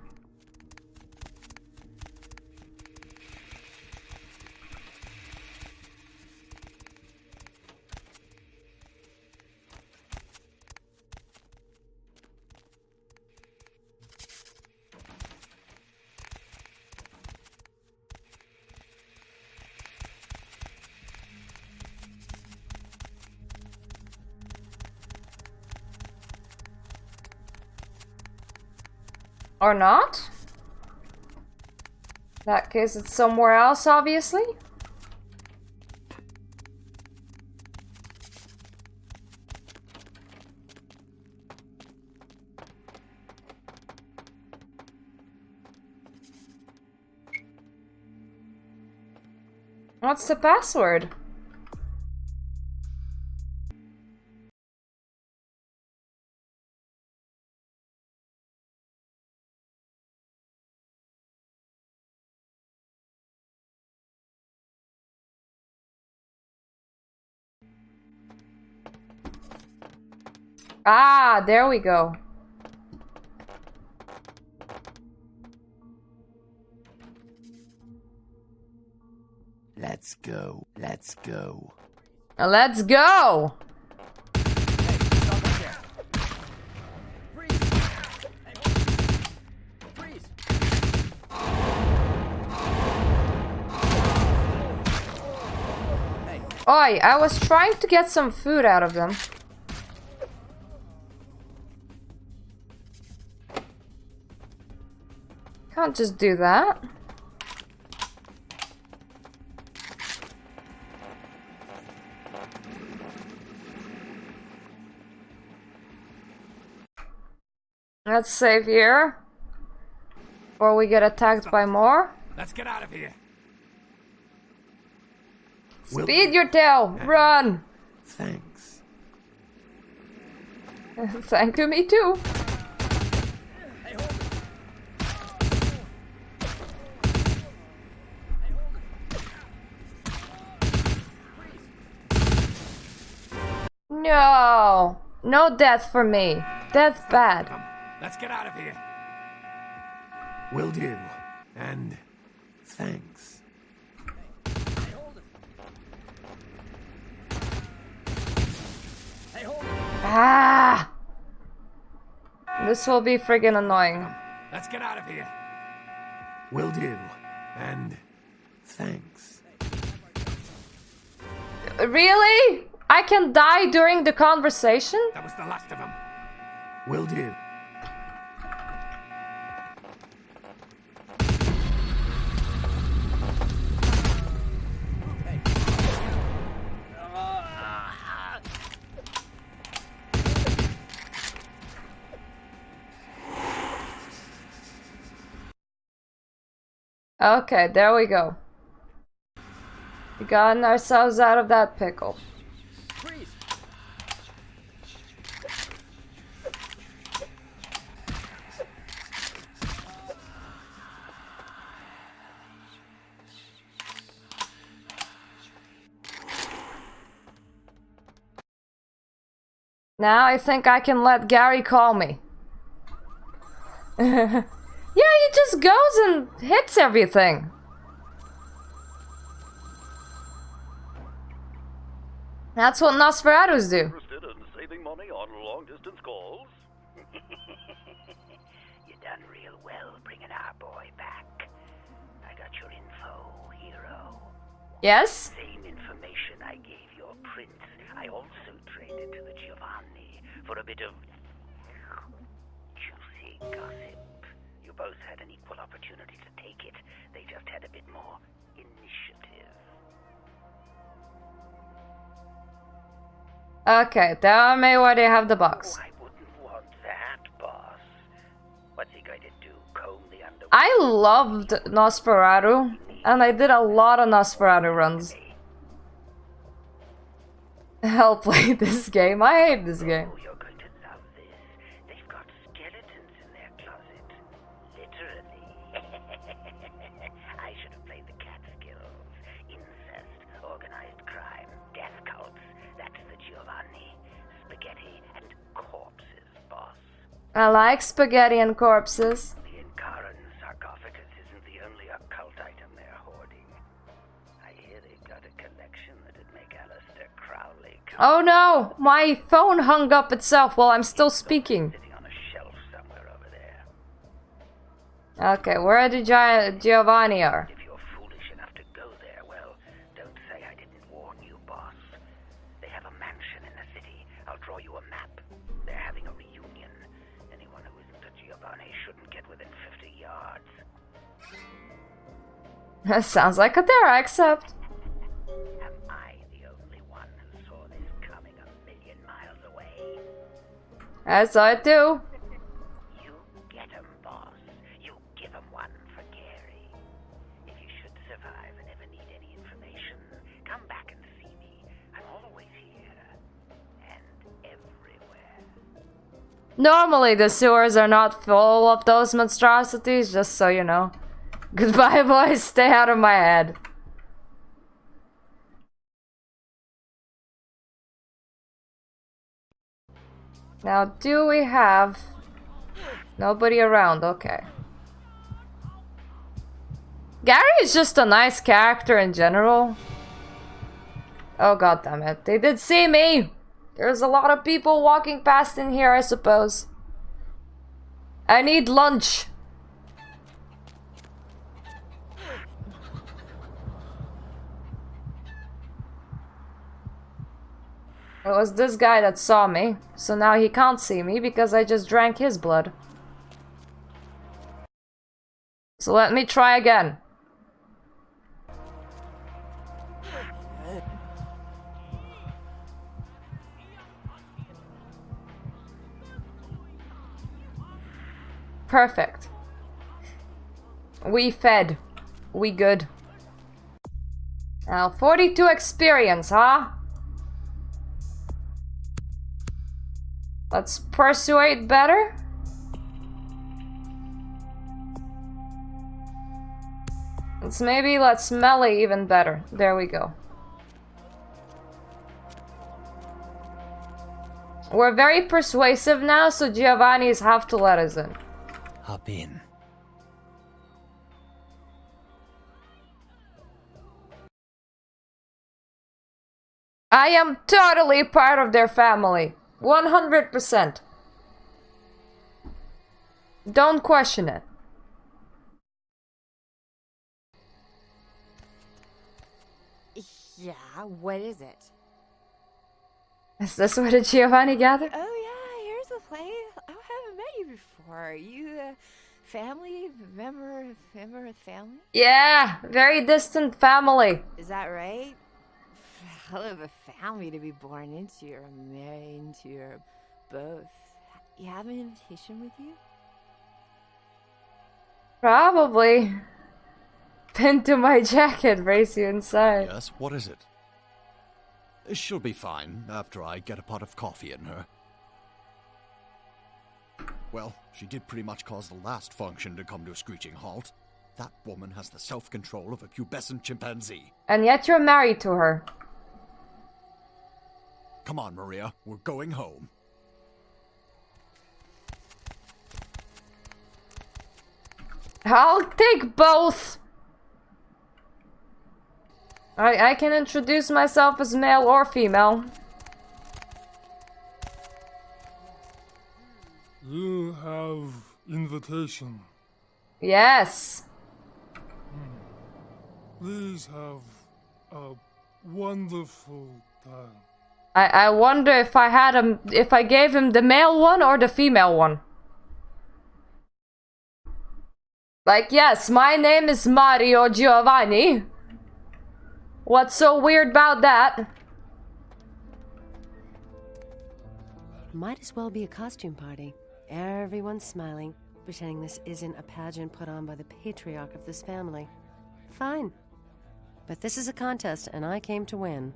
Or not? In that case, it's somewhere else, obviously. What's the password? Ah, there we go. Let's go. Let's go. Let's go! Oi, I was trying to get some food out of them. Can't just do that. Let's save here. Before we get attacked by more. Let's get out of here. Speed your tail! Run! Thanks. Thank to me too. No! No death for me. Death's bad. Let's get out of here. Will do. And thanks. Ah! This will be friggin' annoying. Let's get out of here. Will do. And thanks. Really? I can die during the conversation? That was the last of them. Will do. Okay, there we go. We gotten ourselves out of that pickle. Freeze. Now I think I can let Gary call me. Yeah, he just goes and hits everything. That's what Nosferatus do. Interested in saving money on long-distance calls? You done real well bringing our boy back. I got your info, hero. Yes? Same information I gave your prince, I also traded to the Giovanni for a bit of juicy gossip. You both had an equal opportunity to take it. They just had a bit more initiative. Okay, tell me why they have the box. I wouldn't want that, boss. What's he going to do? Comb the underwear? I loved Nosferatu, and I did a lot of Nosferatu runs. I'll play this game. I hate this game. Oh, you're going to love this. They've got skeletons in their closet. Literally. I should have played the Catskills. Incest, organized crime, death cults. That's the Giovanni. Spaghetti and corpses, boss. I like spaghetti and corpses. The Incaran sarcophagus isn't the only occult item they're hoarding. I hear they've got a collection that'd make Alistair Crowley. Oh no! My phone hung up itself while I'm still speaking. Sitting on a shelf somewhere over there. Okay, where the Giovanni are? If you're foolish enough to go there, well, don't say I didn't warn you, boss. They have a mansion in the city. I'll draw you a map. They're having a reunion. Anyone who isn't a Giovanni shouldn't get within 50 yards. That sounds like a dare, except. Am I the only one who saw this coming a million miles away? As I do. You get 'em, boss. You give 'em one for Gary. If you should survive and ever need any information, come back and see me. I'm always here. And everywhere. Normally the sewers are not full of those monstrosities, just so you know. Goodbye, boys. Stay out of my head. Now, do we have... Nobody around, okay. Gary is just a nice character in general. Oh, god damn it. They did see me! There's a lot of people walking past in here, I suppose. I need lunch. It was this guy that saw me, so now he can't see me because I just drank his blood. So let me try again. Perfect. We fed. We good. Now, 42 experience, huh? Let's persuade better. Let's melee even better. There we go. We're very persuasive now, so Giovanni's have to let us in. Hop in. I am totally part of their family. 100%. Don't question it. Yeah, what is it? Is this where the Giovanni gathered? Oh yeah, here's the place. I haven't met you before. You family member of family? Yeah, very distant family. Is that right? Hell of a family to be born into or married into or both. You have an invitation with you? Probably. Pinned to my jacket, race you inside. Yes, what is it? She'll be fine after I get a pot of coffee in her. Well, she did pretty much cause the last function to come to a screeching halt. That woman has the self-control of a pubescent chimpanzee. And yet you're married to her. Come on, Maria, we're going home. I'll take both. I can introduce myself as male or female. You have invitation. Yes. Please have a wonderful time. I wonder if I had him, if I gave him the male one or the female one. Like, yes, my name is Mario Giovanni. What's so weird about that? Might as well be a costume party. Everyone's smiling, pretending this isn't a pageant put on by the patriarch of this family. Fine. But this is a contest, and I came to win.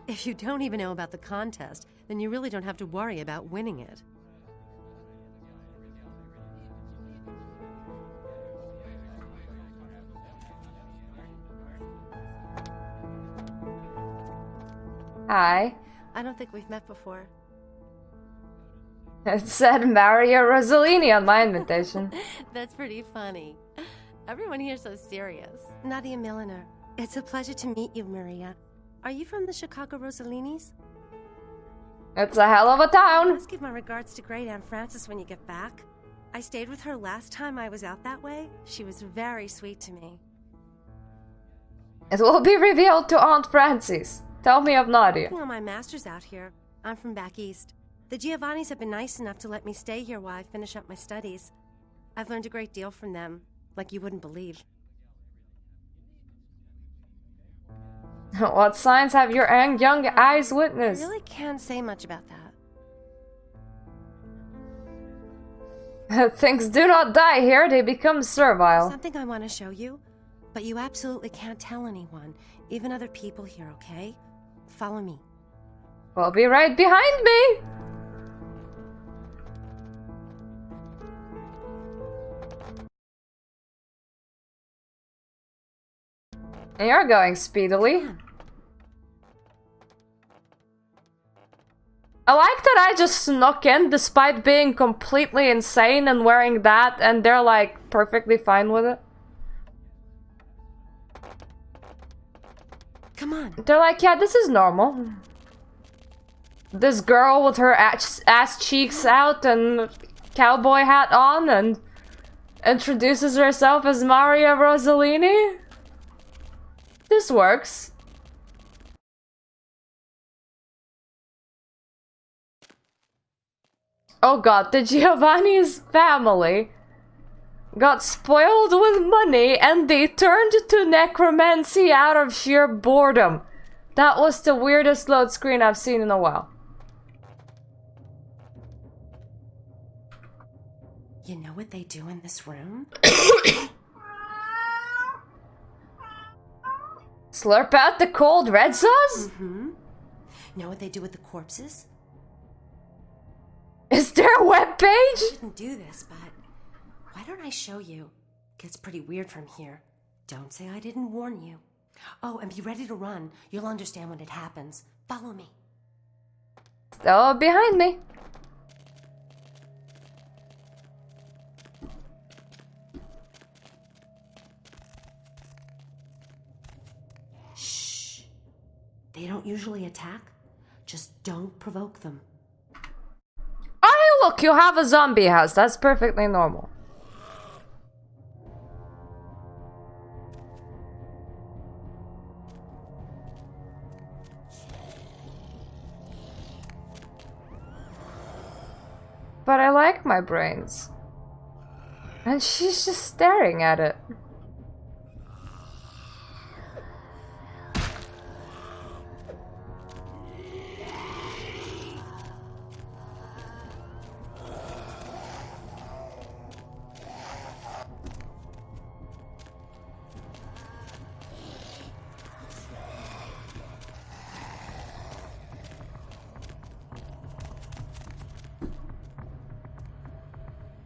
If you don't even know about the contest, then you really don't have to worry about winning it. Hi. I don't think we've met before. It said Mario Rossellini on my invitation. That's pretty funny. Everyone here's so serious. Nadia Milliner. It's a pleasure to meet you, Maria. Are you from the Chicago Rossellinis? It's a hell of a town. Let's give my regards to Great Aunt Frances when you get back. I stayed with her last time I was out that way. She was very sweet to me. It will be revealed to Aunt Frances. Tell me of Nadia. I'm working on my master's out here. I'm from back east. The Giovannis have been nice enough to let me stay here while I finish up my studies. I've learned a great deal from them, like you wouldn't believe. What signs have your young eyes witnessed? I really can't say much about that. Things do not die here, they become servile. Something I want to show you, but you absolutely can't tell anyone, even other people here, okay? Follow me. We'll be right behind me! You're going speedily. I like that I just snuck in despite being completely insane and wearing that, and they're like perfectly fine with it. Come on. They're like, yeah, this is normal. This girl with her ass cheeks out and cowboy hat on and introduces herself as Maria Rossellini. This works. Oh god, the Giovanni's family got spoiled with money and they turned to necromancy out of sheer boredom. That was the weirdest load screen I've seen in a while. You know what they do in this room? Slurp out the cold red sauce? Mm-hmm. Know what they do with the corpses? Is there a webpage? I shouldn't do this, but why don't I show you? Gets pretty weird from here. Don't say I didn't warn you. Oh, and be ready to run. You'll understand when it happens. Follow me. Still behind me. Shh. They don't usually attack. Just don't provoke them. Oh, look, you have a zombie house. That's perfectly normal. But I like my brains. And she's just staring at it.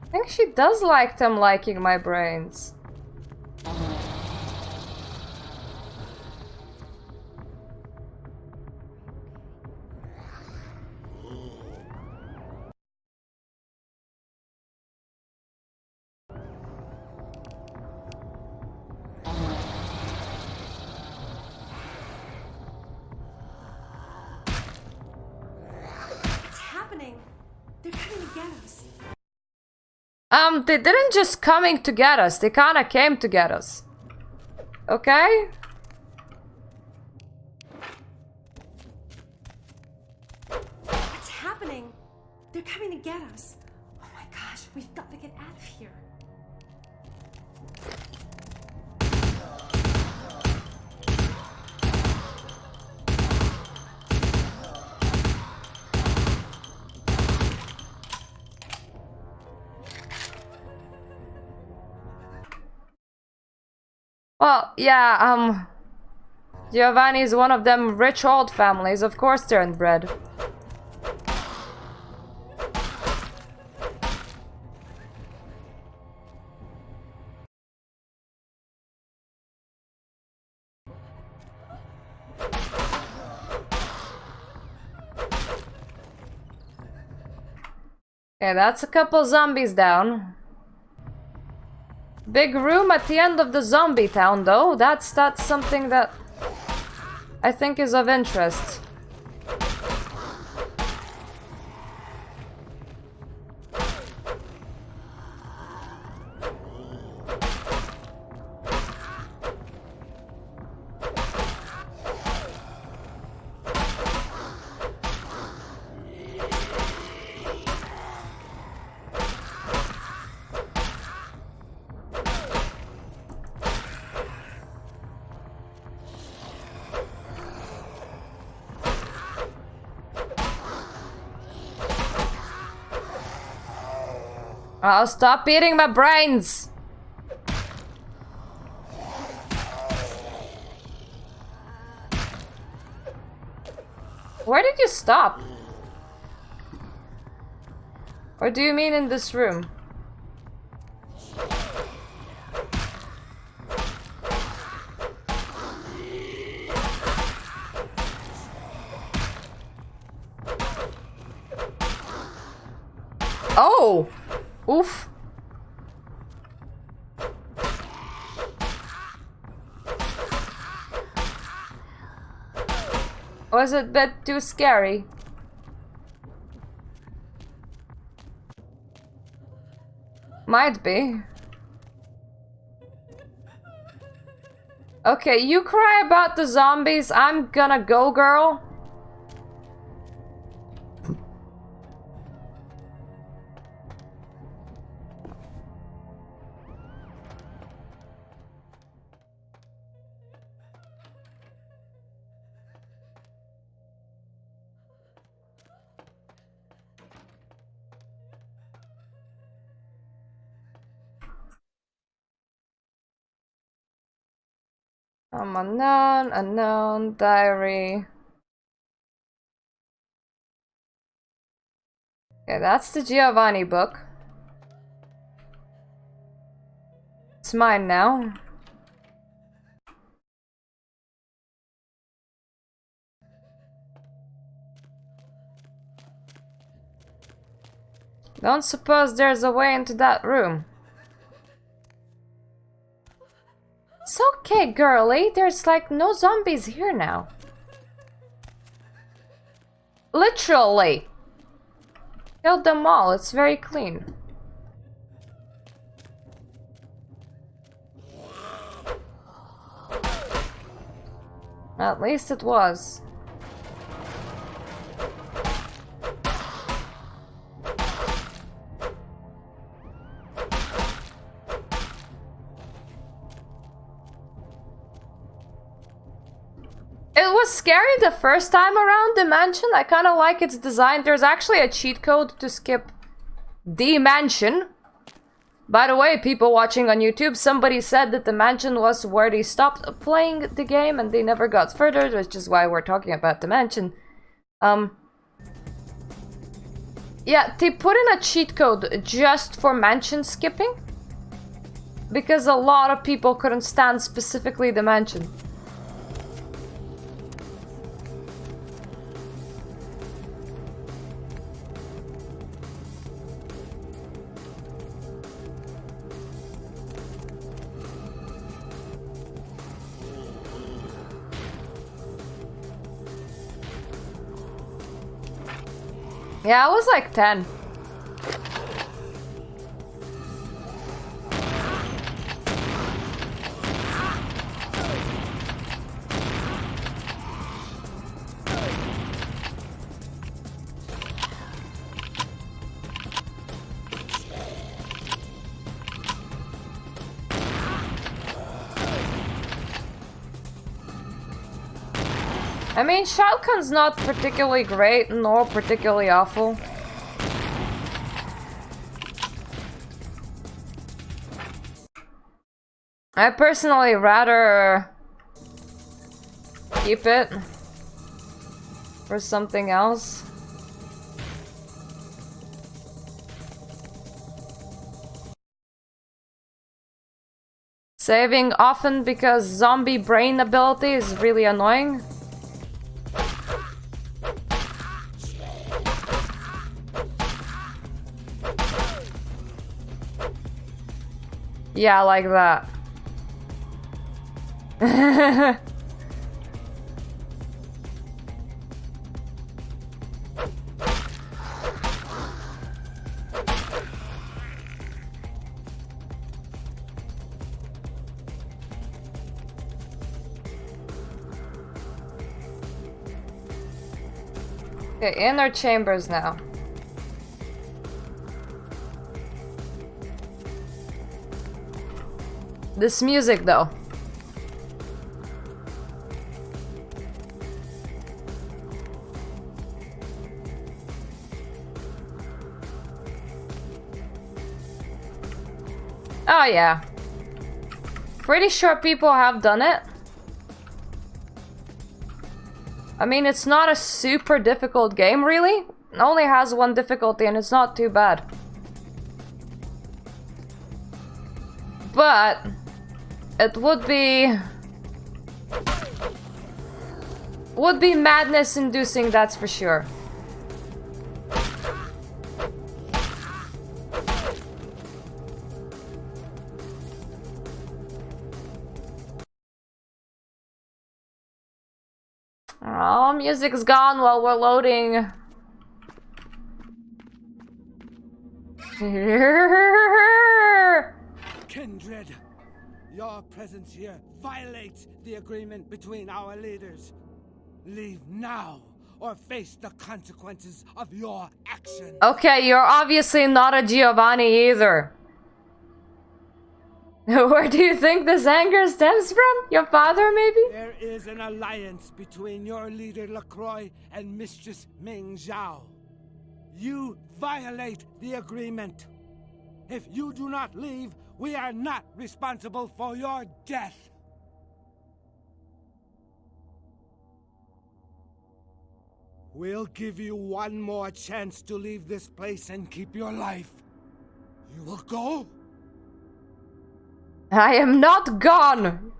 I think she does like them liking my brains. What's happening? They're coming to get us. They didn't just coming to get us, they kinda came to get us. Okay? What's happening? They're coming to get us. Oh my gosh, we've got to get out of here. Well, yeah, Giovanni's one of them rich old families. Of course they're inbred. Okay, that's a couple zombies down. Big room at the end of the zombie town, though. That's something that I think is of interest. Oh, stop eating my brains! Where did you stop? Or do you mean in this room? Oh! Oof. Was it a bit too scary? Might be. Okay, you cry about the zombies. I'm gonna go, girl. Unknown diary. Okay, that's the Giovanni book. It's mine now. Don't suppose there's a way into that room. It's okay, girlie. There's like no zombies here now. Literally. Killed them all. It's very clean. At least it was. It was scary the first time around the mansion. I kind of like its design. There's actually a cheat code to skip the mansion. By the way, people watching on YouTube, somebody said that the mansion was where they stopped playing the game and they never got further, which is why we're talking about the mansion. Yeah, they put in a cheat code just for mansion skipping. Because a lot of people couldn't stand specifically the mansion. Yeah, I was like 10. I mean, Shao Kahn's not particularly great, nor particularly awful. I personally rather keep it for something else. Saving often because zombie brain ability is really annoying. Yeah, like that. Okay, inner chambers now. This music though. Oh yeah. Pretty sure people have done it. I mean, it's not a super difficult game, really. It only has one difficulty and it's not too bad. But it would be madness inducing, that's for sure. Oh, music's gone while we're loading. Kindred, your presence here violates the agreement between our leaders. Leave now, or face the consequences of your actions. Okay, you're obviously not a Giovanni either. Where do you think this anger stems from? Your father, maybe? There is an alliance between your leader LaCroix and Mistress Ming Zhao. You violate the agreement. If you do not leave, we are not responsible for your death. We'll give you one more chance to leave this place and keep your life. You will go? I am not gone!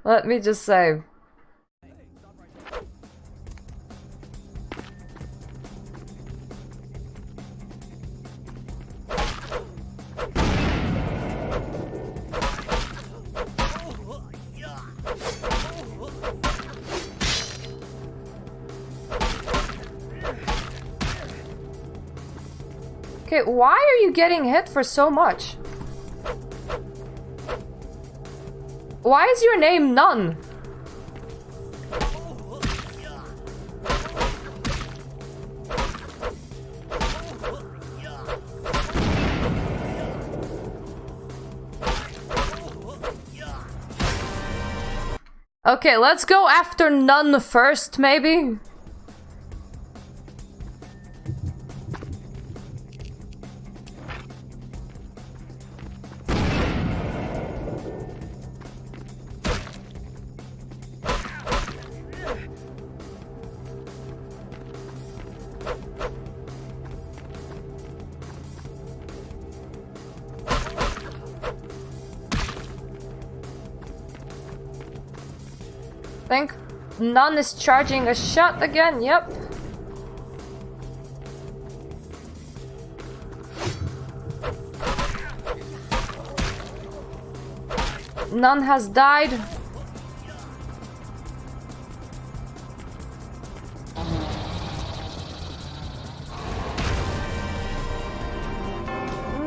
Let me just save. Okay, why are you getting hit for so much? Why is your name None? Okay, let's go after None first, maybe? Think None is charging a shot again, yep. None has died.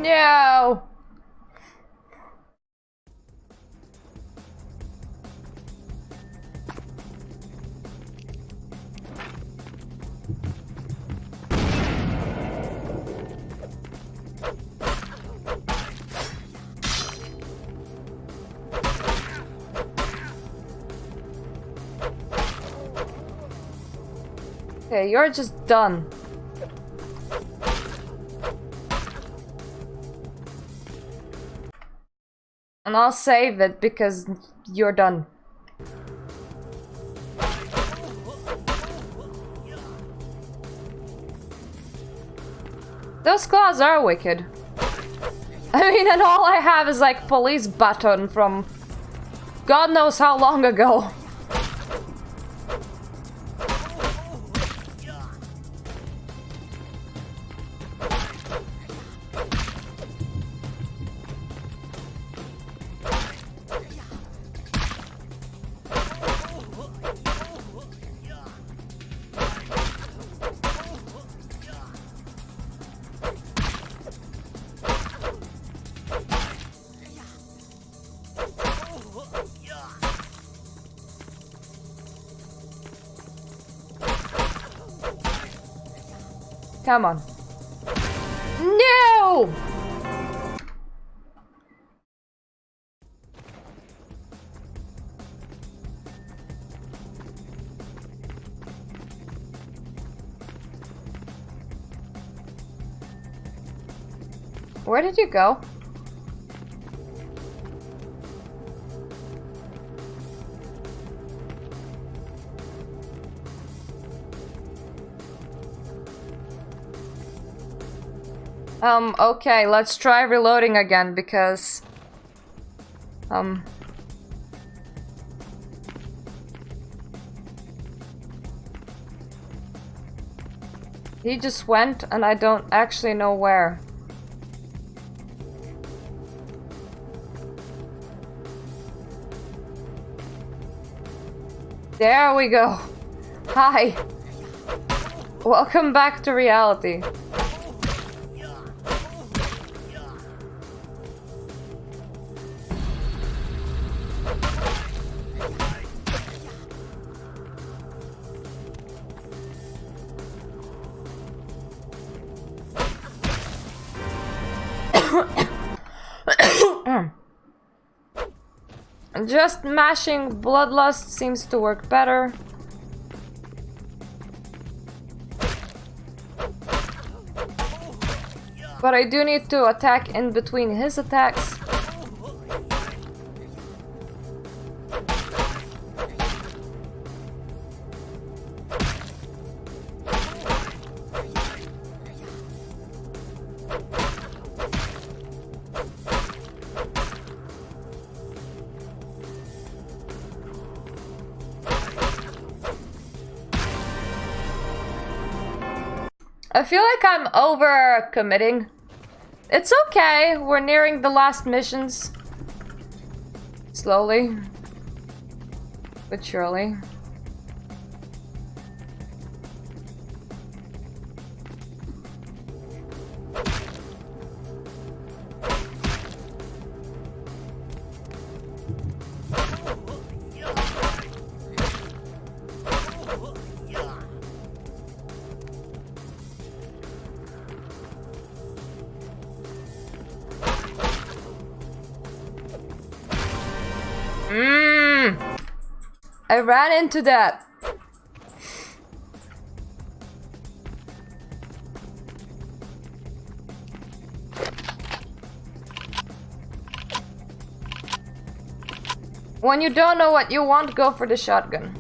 No. Okay, you're just done. And I'll save it because you're done. Those claws are wicked. I mean, and all I have is like police button from God knows how long ago. Come on. No! Where did you go? Okay, let's try reloading again because... He just went and I don't actually know where. There we go. Hi. Welcome back to reality. Just mashing Bloodlust seems to work better. But I do need to attack in between his attacks. I feel like I'm over-committing. It's okay, we're nearing the last missions. Slowly. But surely. I ran into that. When you don't know what you want, go for the shotgun.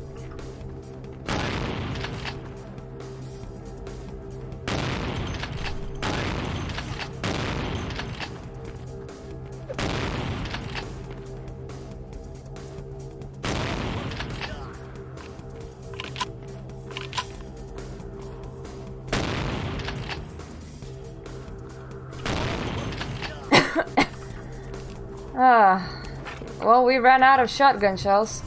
Well, we ran out of shotgun shells.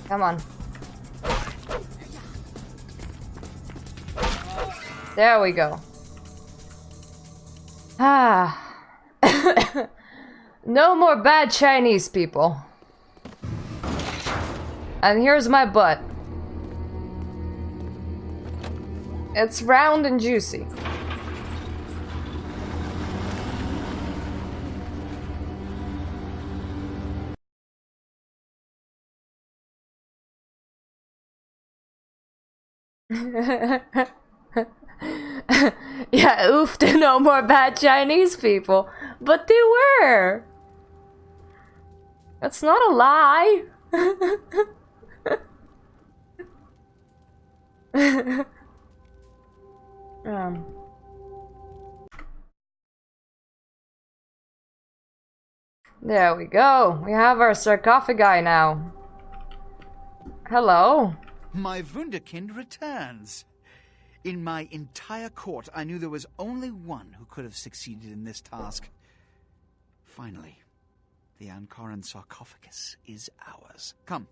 Come on. There we go. No more bad Chinese people. And here's my butt. It's round and juicy. Yeah, oof, to no more bad Chinese people. But they were. That's not a lie. There we go. We have our sarcophagi now. Hello. My Wunderkind returns. In my entire court, I knew there was only one who could have succeeded in this task. Finally, the Ankaran sarcophagus is ours. Come,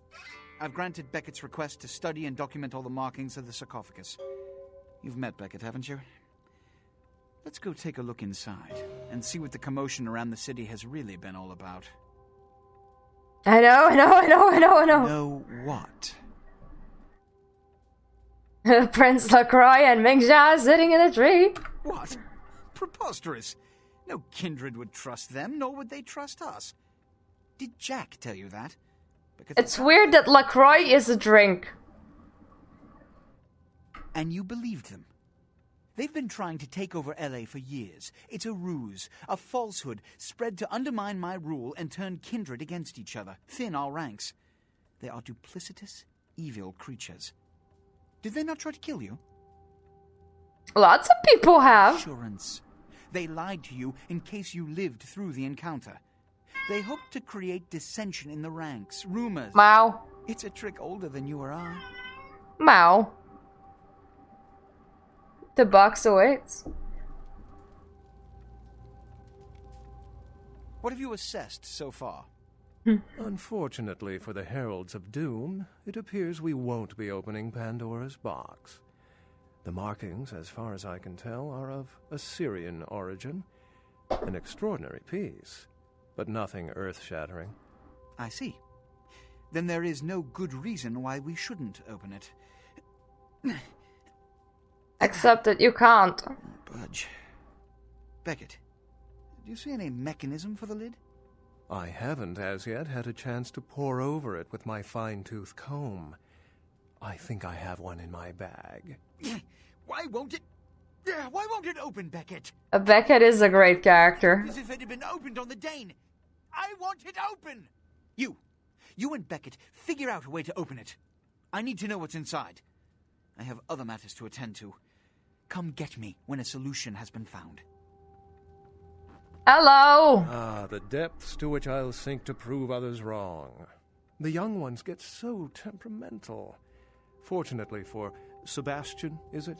I've granted Beckett's request to study and document all the markings of the sarcophagus. You've met Beckett, haven't you? Let's go take a look inside and see what the commotion around the city has really been all about. I know. Know what? Prince LaCroix and Ming Jia sitting in a tree. What? Preposterous. No kindred would trust them, nor would they trust us. Did Jack tell you that? Because it's weird that LaCroix is a drink. And you believed them. They've been trying to take over LA for years. It's a ruse, a falsehood, spread to undermine my rule and turn kindred against each other, thin our ranks. They are duplicitous, evil creatures. Did they not try to kill you? Lots of people have. Assurance. They lied to you in case you lived through the encounter. They hoped to create dissension in the ranks, rumors. Mao. It's a trick older than you or I. Mao. The box awaits. What have you assessed so far? Unfortunately for the Heralds of Doom, it appears we won't be opening Pandora's box. The markings, as far as I can tell, are of Assyrian origin. An extraordinary piece, but nothing earth-shattering. I see. Then there is no good reason why we shouldn't open it. Except that you can't. Budge. Beckett, do you see any mechanism for the lid? I haven't as yet had a chance to pore over it with my fine-tooth comb. I think I have one in my bag. Why won't it open, Beckett? Beckett is a great character. As if it had been opened on the Dane. I want it open! You and Beckett figure out a way to open it. I need to know what's inside. I have other matters to attend to. Come get me when a solution has been found. Hello! Ah, the depths to which I'll sink to prove others wrong. The young ones get so temperamental. Fortunately for Sebastian, is it?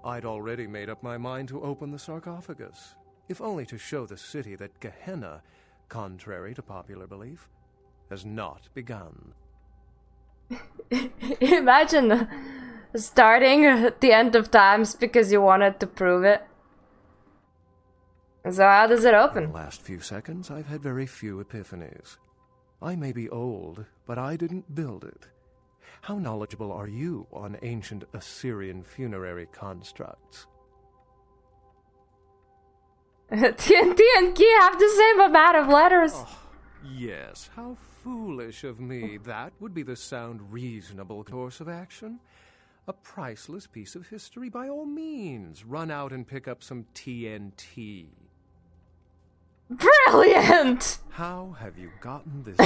I'd already made up my mind to open the sarcophagus, if only to show the city that Gehenna, contrary to popular belief, has not begun. Imagine starting at the end of times because you wanted to prove it. So how does it open? In the last few seconds, I've had very few epiphanies. I may be old, but I didn't build it. How knowledgeable are you on ancient Assyrian funerary constructs? TNT and Key have the same amount of letters. Oh, yes, how foolish of me. That would be the sound, reasonable course of action. A priceless piece of history, by all means. Run out and pick up some TNT. Brilliant! How have you gotten this?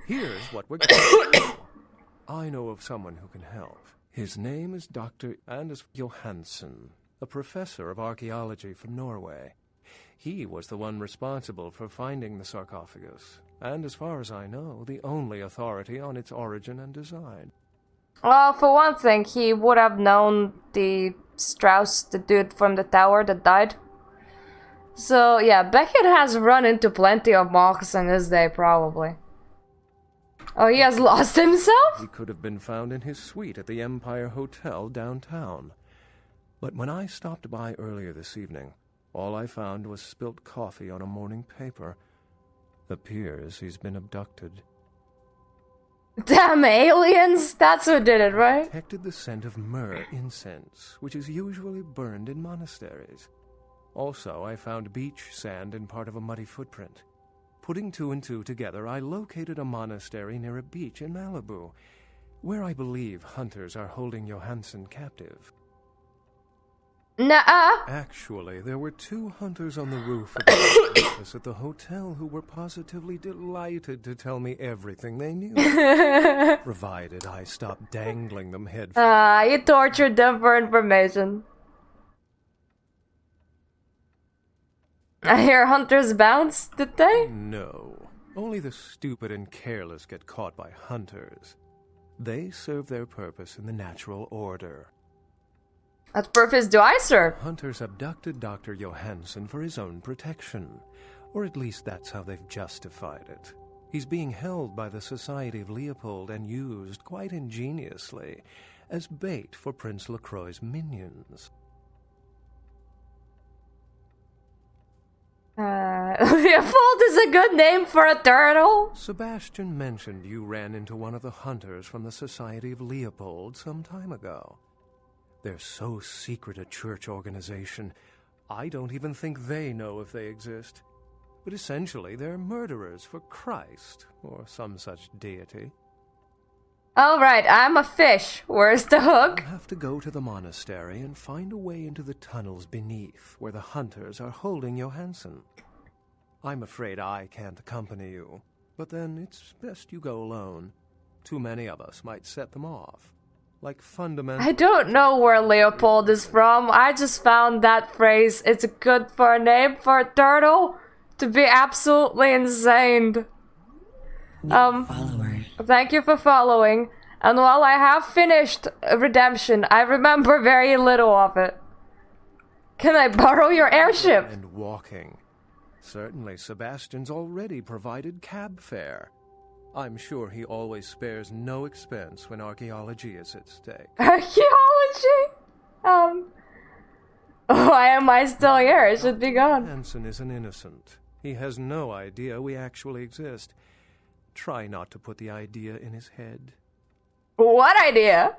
Here's what we're going to do. I know of someone who can help. His name is Dr. Anders Johansson, a professor of archaeology from Norway. He was the one responsible for finding the sarcophagus, and as far as I know, the only authority on its origin and design. Well, for one thing, he would have known the Strauss, the dude from the tower that died. So, yeah, Beckett has run into plenty of monks in his day, probably. Oh, he has lost himself? He could have been found in his suite at the Empire Hotel downtown. But when I stopped by earlier this evening, all I found was spilt coffee on a morning paper, Appears he's been abducted. Damn aliens! That's who did it, right? Detected the scent of myrrh incense, which is usually burned in monasteries. Also, I found beach sand in part of a muddy footprint. Putting two and two together, I located a monastery near a beach in Malibu, where I believe hunters are holding Johansson captive. Nuh-uh. Actually, there were 2 hunters on the roof of the campus at the hotel who were positively delighted to tell me everything they knew. Provided I stopped dangling them head first. You tortured them for information. I hear hunters bounce, did they? No. Only the stupid and careless get caught by hunters. They serve their purpose in the natural order. What purpose do I serve? Hunters abducted Dr. Johansson for his own protection. Or at least that's how they've justified it. He's being held by the Society of Leopold and used, quite ingeniously, as bait for Prince LaCroix's minions. Leopold is a good name for a turtle. Sebastian mentioned you ran into one of the hunters from the Society of Leopold some time ago. They're so secret a church organization, I don't even think they know if they exist. But essentially, they're murderers for Christ, or some such deity. Alright, I'm a fish. Where's the hook? You'll have to go to the monastery and find a way into the tunnels beneath, where the hunters are holding Johansson. I'm afraid I can't accompany you, but then it's best you go alone. Too many of us might set them off. Like fundamental... I don't know where Leopold is from. I just found that phrase, it's good for a name for a turtle, to be absolutely insane. Thank you for following. And while I have finished Redemption, I remember very little of it. Can I borrow your airship? And walking. Certainly, Sebastian's already provided cab fare. I'm sure he always spares no expense when archaeology is at stake. Archaeology? Why am I still here? It should be gone. Hansen is an innocent. He has no idea we actually exist. Try not to put the idea in his head. What idea?